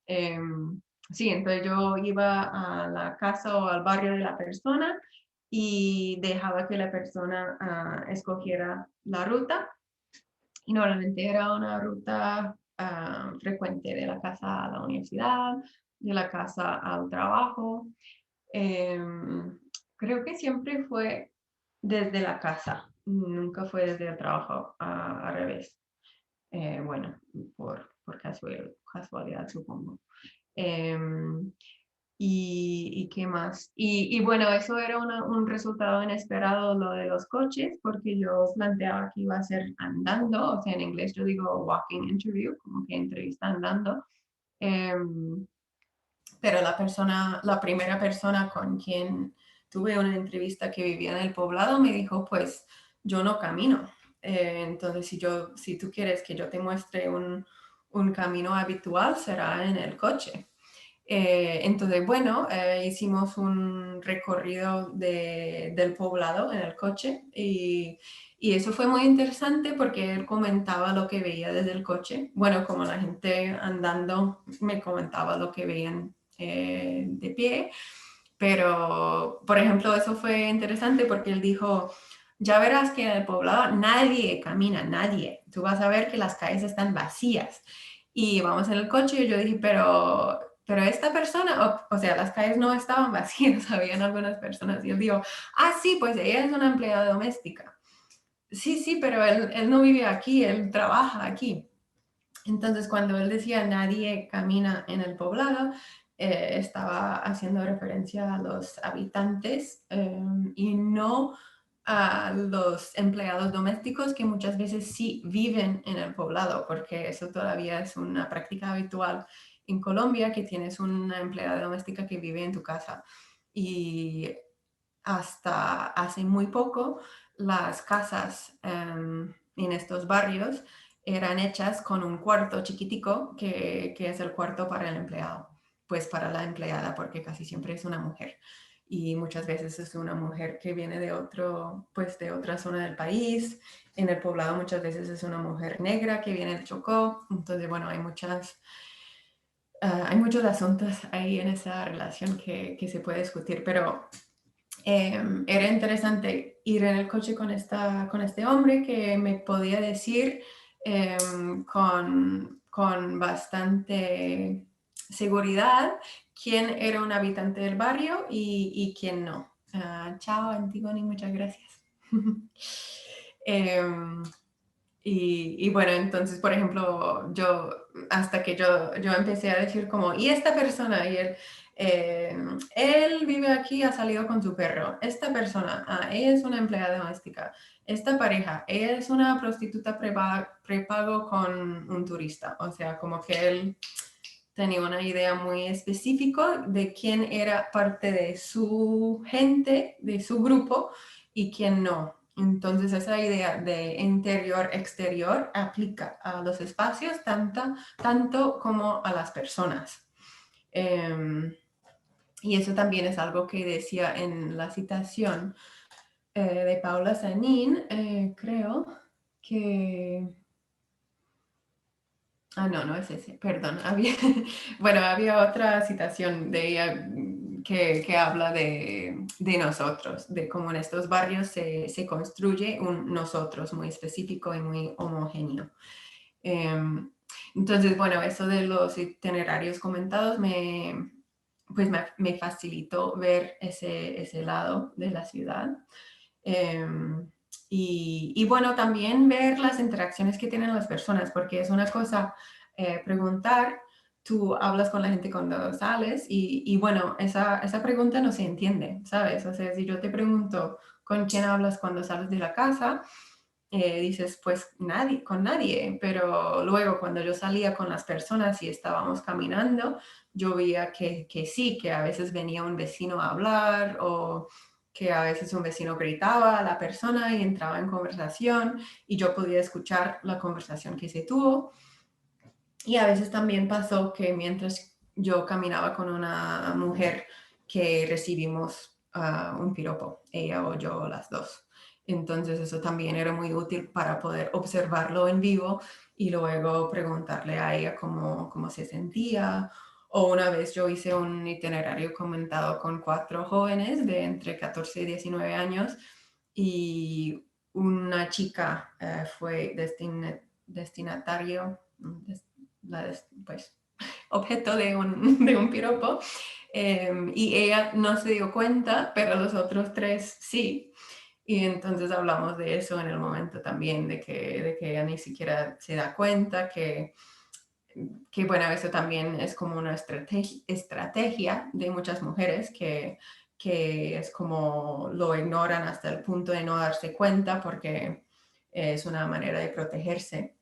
Sí, entonces yo iba a la casa o al barrio de la persona y dejaba que la persona escogiera la ruta. Y normalmente era una ruta frecuente de la casa a la universidad, de la casa al trabajo. Creo que siempre fue desde la casa, nunca fue desde el trabajo al revés. Bueno, por casualidad, supongo. ¿Y qué más? Y bueno, eso era un resultado inesperado, lo de los coches, porque yo planteaba que iba a ser andando, o sea, en inglés yo digo walking interview, como que entrevista andando. Pero la primera persona con quien tuve una entrevista que vivía en el poblado me dijo, pues yo no camino. Entonces, si tú quieres que yo te muestre un camino habitual, será en el coche. Entonces, bueno, hicimos un recorrido del poblado en el coche y eso fue muy interesante porque él comentaba lo que veía desde el coche. Bueno, como la gente andando me comentaba lo que veían de pie, pero, por ejemplo, eso fue interesante porque él dijo, ya verás que en el poblado nadie camina, nadie. Tú vas a ver que las calles están vacías. Y vamos en el coche y yo dije, pero esta persona, o sea, las calles no estaban vacías, habían algunas personas. Y él dijo, sí, pues ella es una empleada doméstica. Sí, pero él no vive aquí, él trabaja aquí. Entonces, cuando él decía nadie camina en el poblado, estaba haciendo referencia a los habitantes y no a los empleados domésticos que muchas veces sí viven en el poblado, porque eso todavía es una práctica habitual en Colombia, que tienes una empleada doméstica que vive en tu casa. Y hasta hace muy poco, las casas en estos barrios eran hechas con un cuarto chiquitico que es el cuarto para el empleado, pues para la empleada, porque casi siempre es una mujer. y muchas veces es una mujer que viene de de otra zona del país. En el poblado muchas veces es una mujer negra que viene del Chocó. Entonces, bueno, hay muchos asuntos ahí en esa relación que se puede discutir, pero era interesante ir en el coche con este hombre que me podía decir con bastante seguridad quién era un habitante del barrio y quién no. Chao, Antigone, muchas gracias. Y bueno, entonces, por ejemplo, hasta que yo empecé a decir como, ¿y esta persona? Y él vive aquí, ha salido con su perro. Esta persona, ella es una empleada doméstica. Esta pareja, ella es una prostituta prepago con un turista. O sea, como que él tenía una idea muy específica de quién era parte de su gente, de su grupo, y quién no. Entonces esa idea de interior-exterior aplica a los espacios tanto como a las personas. Y eso también es algo que decía en la citación de Paula Sanín, creo que... no es ese, perdón. Había otra citación de ella que habla de nosotros, de cómo en estos barrios se construye un nosotros muy específico y muy homogéneo. Entonces, bueno, eso de los itinerarios comentados me facilitó ver ese lado de la ciudad. Y bueno, también ver las interacciones que tienen las personas, porque es una cosa preguntar, tú hablas con la gente cuando sales y bueno, esa pregunta no se entiende, ¿sabes? O sea, si yo te pregunto con quién hablas cuando sales de la casa, dices, pues nadie, con nadie, pero luego cuando yo salía con las personas y estábamos caminando, yo veía que sí, que a veces venía un vecino a hablar o que a veces un vecino gritaba a la persona y entraba en conversación y yo podía escuchar la conversación que se tuvo. Y a veces también pasó que mientras yo caminaba con una mujer que recibimos un piropo, ella o yo, las dos. Entonces eso también era muy útil para poder observarlo en vivo y luego preguntarle a ella cómo se sentía. O una vez yo hice un itinerario comentado con 4 jóvenes de entre 14 y 19 años y una chica fue destinatario, pues, objeto de un piropo, y ella no se dio cuenta, pero los otros 3 sí. Y entonces hablamos de eso en el momento también, de que ella ni siquiera se da cuenta, que bueno, eso también es como una estrategia de muchas mujeres que es como lo ignoran hasta el punto de no darse cuenta porque es una manera de protegerse.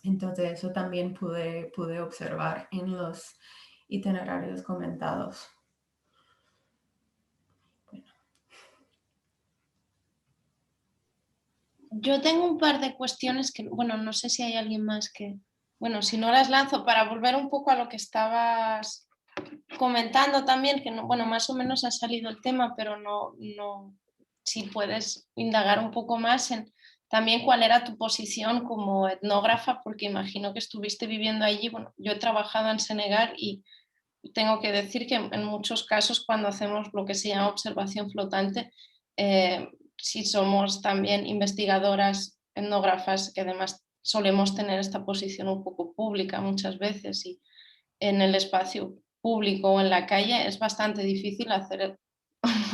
Entonces eso también pude observar en los itinerarios comentados. Yo tengo un par de cuestiones que, bueno, no sé si hay alguien más que, bueno, si no las lanzo para volver un poco a lo que estabas comentando también, que no, bueno, más o menos ha salido el tema, pero no, si puedes indagar un poco más en también cuál era tu posición como etnógrafa, porque imagino que estuviste viviendo allí. Bueno, yo he trabajado en Senegal y tengo que decir que en muchos casos cuando hacemos lo que se llama observación flotante, si somos también investigadoras, etnógrafas, que además solemos tener esta posición un poco pública muchas veces y en el espacio público o en la calle es bastante difícil hacer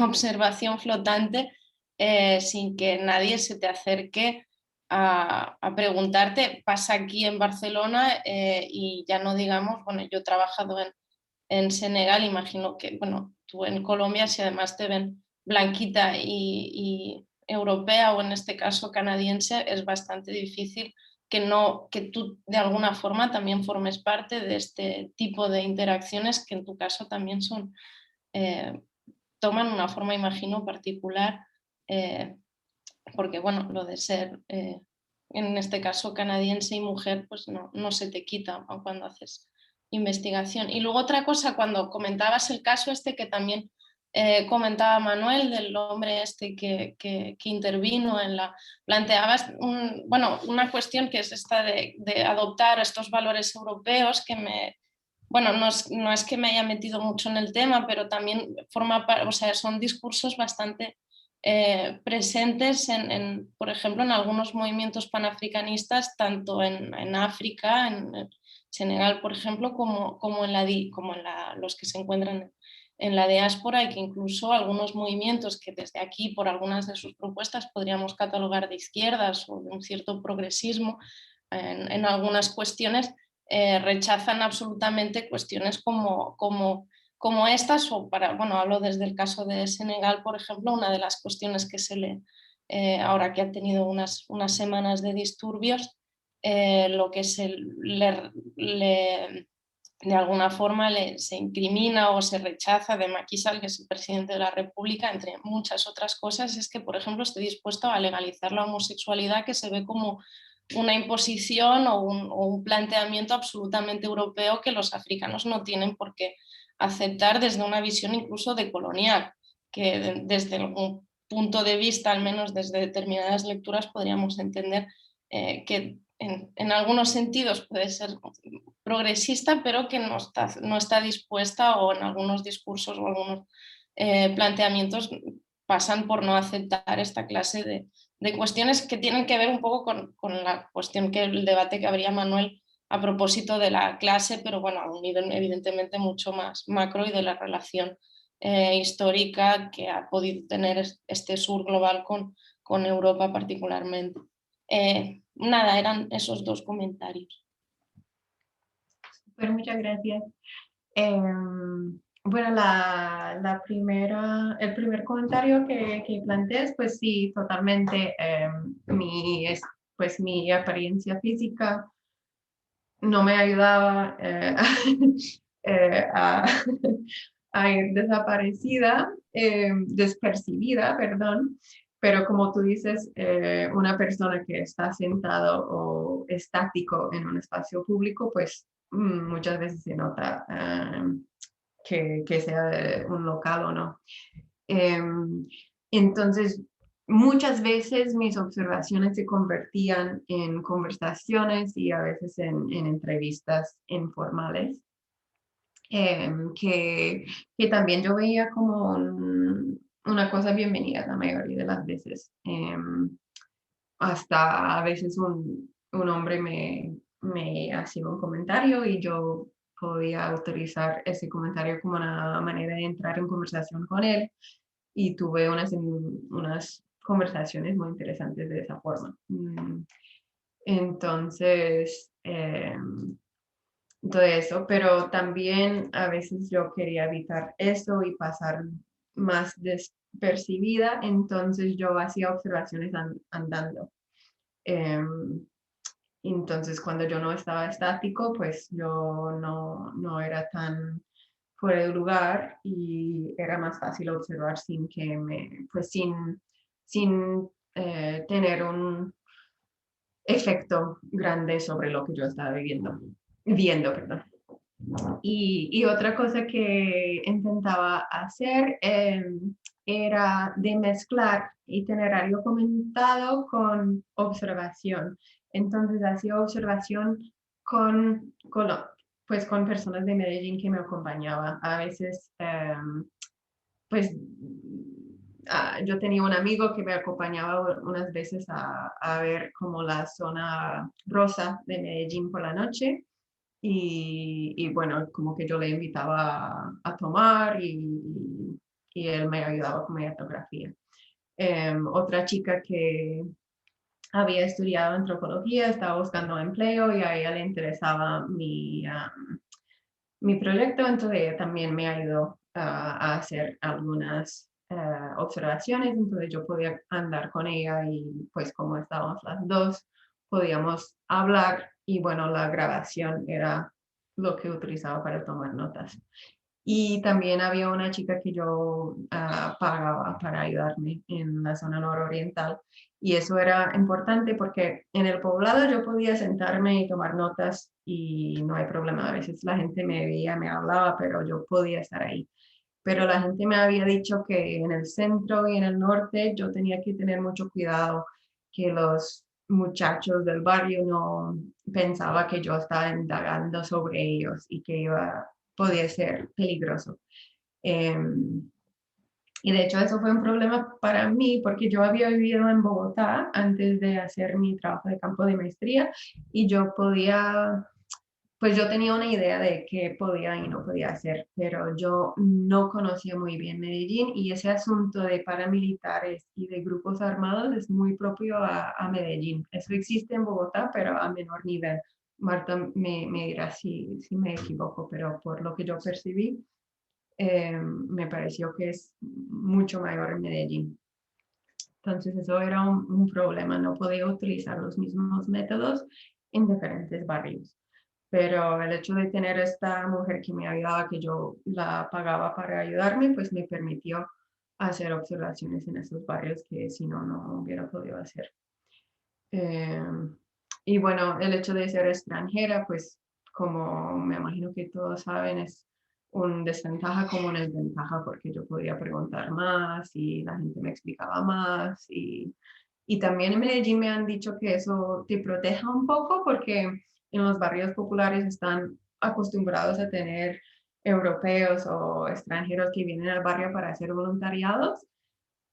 observación flotante sin que nadie se te acerque a preguntarte, pasa aquí en Barcelona y ya no digamos, bueno, yo he trabajado en Senegal, imagino que, bueno, tú en Colombia, si además te ven blanquita y europea o en este caso canadiense, es bastante difícil que tú de alguna forma también formes parte de este tipo de interacciones que en tu caso también son, toman una forma, imagino, particular, porque bueno, lo de ser, en este caso canadiense y mujer, pues no se te quita cuando haces investigación. Y luego otra cosa, cuando comentabas el caso este que también comentaba Manuel, del hombre este que intervino planteabas una cuestión que es esta de adoptar estos valores europeos que no es que me haya metido mucho en el tema, pero también son discursos bastante presentes por ejemplo, en algunos movimientos panafricanistas, tanto en África, en Senegal, por ejemplo, como en los que se encuentran en la diáspora, y que incluso algunos movimientos que desde aquí, por algunas de sus propuestas, podríamos catalogar de izquierdas o de un cierto progresismo en algunas cuestiones, rechazan absolutamente cuestiones como estas, hablo desde el caso de Senegal, por ejemplo. Una de las cuestiones que ahora que ha tenido unas semanas de disturbios, lo que de alguna forma se incrimina o se rechaza de Macky Sall, que es el presidente de la República, entre muchas otras cosas, es que, por ejemplo, esté dispuesto a legalizar la homosexualidad, que se ve como una imposición o un planteamiento absolutamente europeo que los africanos no tienen por qué aceptar, desde una visión incluso decolonial, que desde algún punto de vista, al menos desde determinadas lecturas, podríamos entender que en algunos sentidos puede ser progresista, pero que no está dispuesta, o en algunos discursos o algunos planteamientos pasan por no aceptar esta clase de cuestiones que tienen que ver un poco con la cuestión el debate que habría Manuel a propósito de la clase, pero bueno, a un nivel evidentemente mucho más macro, y de la relación histórica que ha podido tener este sur global con Europa particularmente. Nada, eran esos dos comentarios. Super, muchas gracias. Bueno, el primer comentario que planteas, pues sí, totalmente. Mi apariencia física no me ayudaba a ir despercibida, perdón. Pero como tú dices, una persona que está sentado o estático en un espacio público, pues muchas veces se nota que sea un local o no. Entonces, muchas veces mis observaciones se convertían en conversaciones y a veces en entrevistas informales, que también yo veía como una cosa bienvenida la mayoría de las veces. Hasta a veces un hombre me hacía un comentario y yo podía utilizar ese comentario como una manera de entrar en conversación con él, y tuve unas conversaciones muy interesantes de esa forma. Entonces, todo eso, pero también a veces yo quería evitar eso y pasar más despercibida, entonces yo hacía observaciones andando. Entonces, cuando yo no estaba estático, pues yo no era tan fuera de lugar y era más fácil observar sin tener un efecto grande sobre lo que yo estaba viendo, perdón. Y otra cosa que intentaba hacer era de mezclar itinerario comentado con observación. Entonces hacía observación con personas de Medellín que me acompañaban. A veces, yo tenía un amigo que me acompañaba unas veces a ver como la zona rosa de Medellín por la noche. Y bueno, como que yo le invitaba a tomar y él me ayudaba con mi etnografía. Otra chica que había estudiado antropología estaba buscando empleo y a ella le interesaba mi proyecto, entonces ella también me ayudó a hacer algunas observaciones, entonces yo podía andar con ella y pues como estábamos las dos, podíamos hablar, y bueno, la grabación era lo que utilizaba para tomar notas. Y también había una chica que yo pagaba para ayudarme en la zona nororiental. Y eso era importante porque en el poblado yo podía sentarme y tomar notas y no hay problema. A veces la gente me veía, me hablaba, pero yo podía estar ahí. pero la gente me había dicho que en el centro y en el norte yo tenía que tener mucho cuidado, que los muchachos del barrio no pensaba que yo estaba indagando sobre ellos y que podía ser peligroso. Y de hecho eso fue un problema para mí porque yo había vivido en Bogotá antes de hacer mi trabajo de campo de maestría y yo podía, pues yo tenía una idea de qué podía y no podía hacer, pero yo no conocía muy bien Medellín y ese asunto de paramilitares y de grupos armados es muy propio a Medellín. Eso existe en Bogotá, pero a menor nivel. Marta me dirá si me equivoco, pero por lo que yo percibí, me pareció que es mucho mayor en Medellín. Entonces eso era un problema, no podía utilizar los mismos métodos en diferentes barrios. Pero el hecho de tener esta mujer que me ayudaba, que yo la pagaba para ayudarme, pues me permitió hacer observaciones en esos barrios que si no, no hubiera podido hacer. Y bueno, el hecho de ser extranjera, pues como me imagino que todos saben, es una desventaja como una desventaja porque yo podía preguntar más y la gente me explicaba más. Y también en Medellín me han dicho que eso te proteja un poco porque en los barrios populares están acostumbrados a tener europeos o extranjeros que vienen al barrio para hacer voluntariados.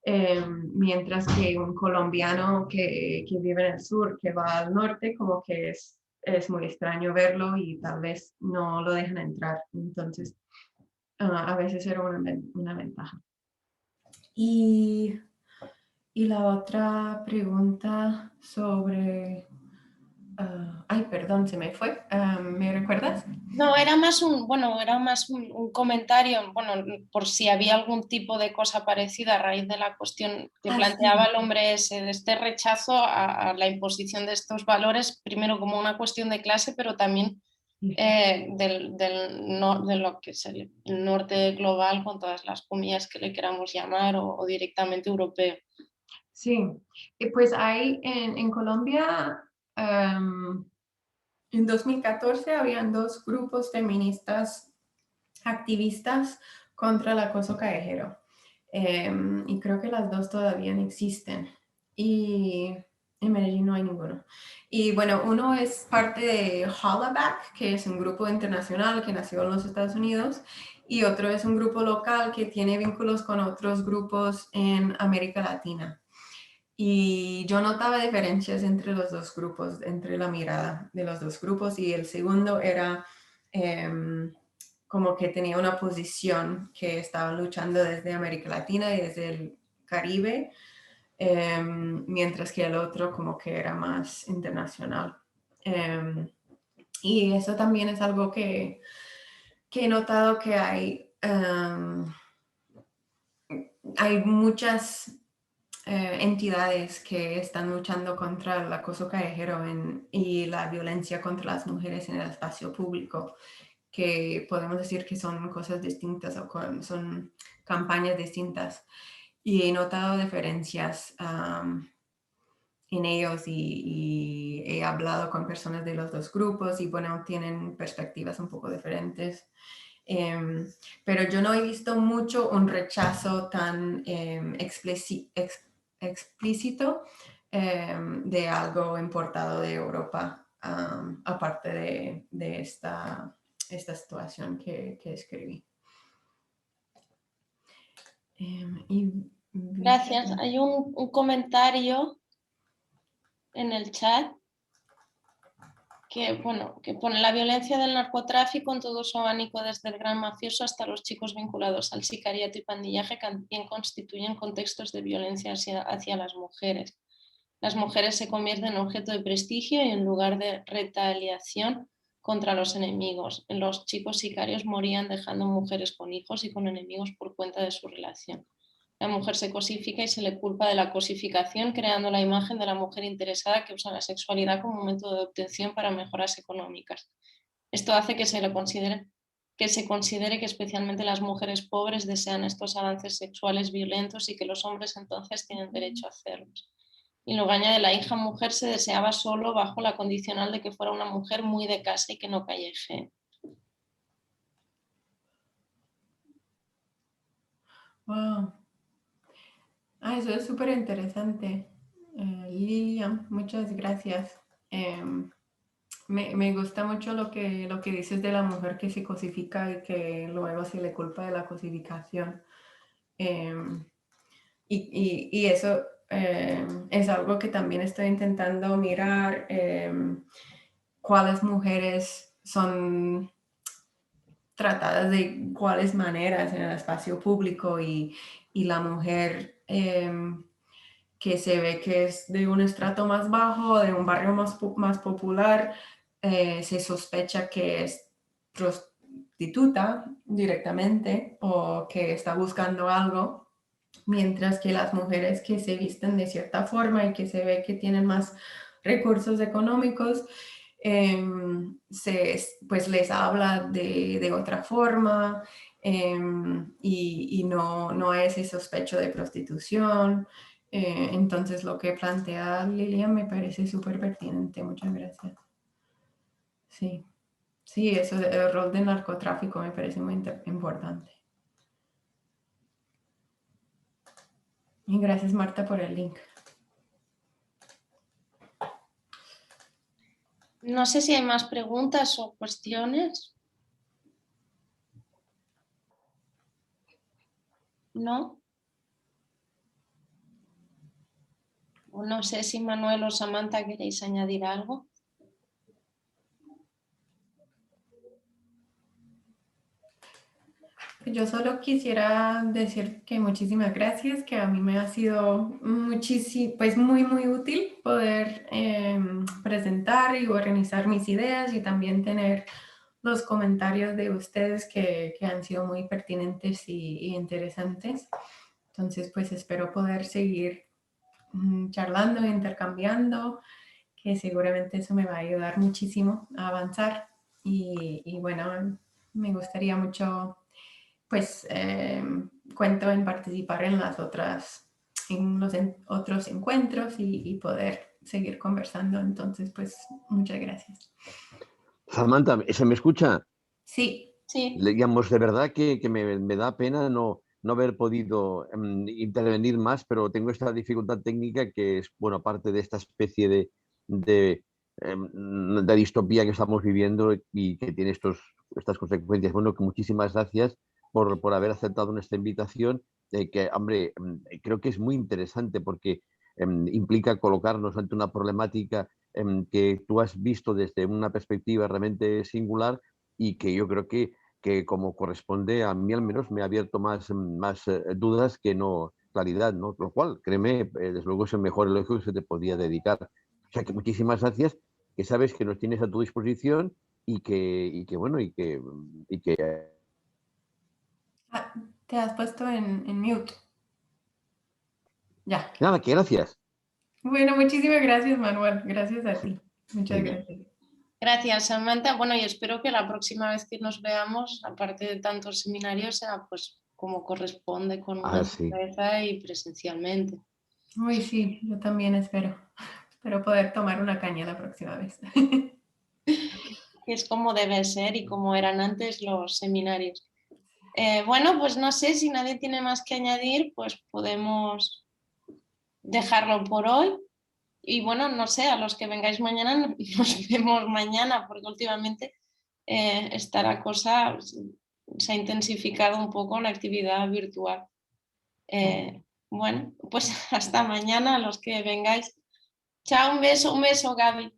Mientras que un colombiano que vive en el sur, que va al norte, como que es muy extraño verlo y tal vez no lo dejan entrar. Entonces, a veces era una ventaja. Y la otra pregunta sobre... ay, perdón, se me fue. ¿Me recuerdas? No, era más un comentario, bueno, por si había algún tipo de cosa parecida a raíz de la cuestión que planteaba el hombre ese, de este rechazo a la imposición de estos valores, primero como una cuestión de clase, pero también de lo que es el norte global, con todas las comillas que le queramos llamar, o directamente europeo. Sí, pues hay en Colombia, en 2014 habían 2 grupos feministas activistas contra el acoso callejero. Y creo que las 2 todavía no existen. Y en Medellín no hay ninguno. Y bueno, uno es parte de Hollaback, que es un grupo internacional que nació en los Estados Unidos, y otro es un grupo local que tiene vínculos con otros grupos en América Latina. Y yo notaba diferencias entre los 2 grupos, entre la mirada de los 2 grupos, y el segundo era como que tenía una posición que estaban luchando desde América Latina y desde el Caribe, mientras que el otro como que era más internacional. Y eso también es algo que he notado que hay muchas entidades que están luchando contra el acoso callejero y la violencia contra las mujeres en el espacio público, que podemos decir que son cosas distintas o son campañas distintas. Y he notado diferencias en ellos y he hablado con personas de los 2 grupos y bueno, tienen perspectivas un poco diferentes. Pero yo no he visto mucho un rechazo tan explícito de algo importado de Europa, aparte de esta situación que escribí. Gracias. Hay un comentario en el chat que pone: la violencia del narcotráfico en todo su abanico, desde el gran mafioso hasta los chicos vinculados al sicariato y pandillaje, también constituyen contextos de violencia hacia las mujeres. Las mujeres se convierten en objeto de prestigio y en lugar de retaliación contra los enemigos. Los chicos sicarios morían dejando mujeres con hijos y con enemigos por cuenta de su relación. La mujer se cosifica y se le culpa de la cosificación, creando la imagen de la mujer interesada que usa la sexualidad como método de obtención para mejoras económicas. Esto hace que se considere que especialmente las mujeres pobres desean estos avances sexuales violentos y que los hombres entonces tienen derecho a hacerlos. Y luego añade: la hija mujer se deseaba solo bajo la condicional de que fuera una mujer muy de casa y que no calleje. Wow. Eso es súper interesante. Lilian, muchas gracias. Me gusta mucho lo que dices de la mujer que se cosifica y que luego se le culpa de la cosificación. Y eso es algo que también estoy intentando mirar, cuáles mujeres son tratadas de cuáles maneras en el espacio público y la mujer que se ve que es de un estrato más bajo, de un barrio más popular, se sospecha que es prostituta directamente o que está buscando algo, mientras que las mujeres que se visten de cierta forma y que se ve que tienen más recursos económicos, pues les habla de otra forma, y no hay ese sospecho de prostitución. Entonces lo que plantea Lilian me parece súper pertinente. Muchas gracias. Sí, sí, eso del rol de narcotráfico me parece muy importante. Y gracias, Marta, por el link. No sé si hay más preguntas o cuestiones. ¿No? O no sé si Manuel o Samantha queréis añadir algo. Yo solo quisiera decir que muchísimas gracias, que a mí me ha sido pues muy útil poder presentar y organizar mis ideas y también tener los comentarios de ustedes que han sido muy pertinentes y interesantes. Entonces, pues espero poder seguir charlando e intercambiando, que seguramente eso me va a ayudar muchísimo a avanzar. Y bueno, me gustaría mucho, pues, cuento en participar en los otros encuentros y poder seguir conversando. Entonces, pues, muchas gracias. Samantha, ¿se me escucha? Sí. Sí. Digamos, de verdad que me da pena no haber podido intervenir más, pero tengo esta dificultad técnica que es, bueno, aparte de esta especie de distopía que estamos viviendo y que tiene estas consecuencias. Bueno, que muchísimas gracias por haber aceptado esta invitación, que, hombre, creo que es muy interesante porque implica colocarnos ante una problemática que tú has visto desde una perspectiva realmente singular y que yo creo que como corresponde a mí al menos me ha abierto más dudas que no claridad, ¿no? Lo cual, créeme, desde luego es el mejor elogio que se te podía dedicar. O sea que muchísimas gracias, que sabes que nos tienes a tu disposición y que bueno, y que Te has puesto en mute. Ya. nada, que gracias. Bueno, muchísimas gracias, Manuel. Gracias a ti. Muchas Venga. gracias. Gracias, Samantha. Bueno, y espero que la próxima vez que nos veamos, aparte de tantos seminarios, sea pues como corresponde, con una Sí. cerveza y presencialmente. Uy, sí, yo también espero. Espero poder tomar una caña la próxima vez. Que es como debe ser y como eran antes los seminarios. Bueno, pues no sé, si nadie tiene más que añadir, pues podemos dejarlo por hoy. Y bueno, no sé, a los que vengáis mañana, nos vemos mañana, porque últimamente está la cosa, se ha intensificado un poco la actividad virtual. Bueno, pues hasta mañana a los que vengáis. Chao, un beso, Gaby.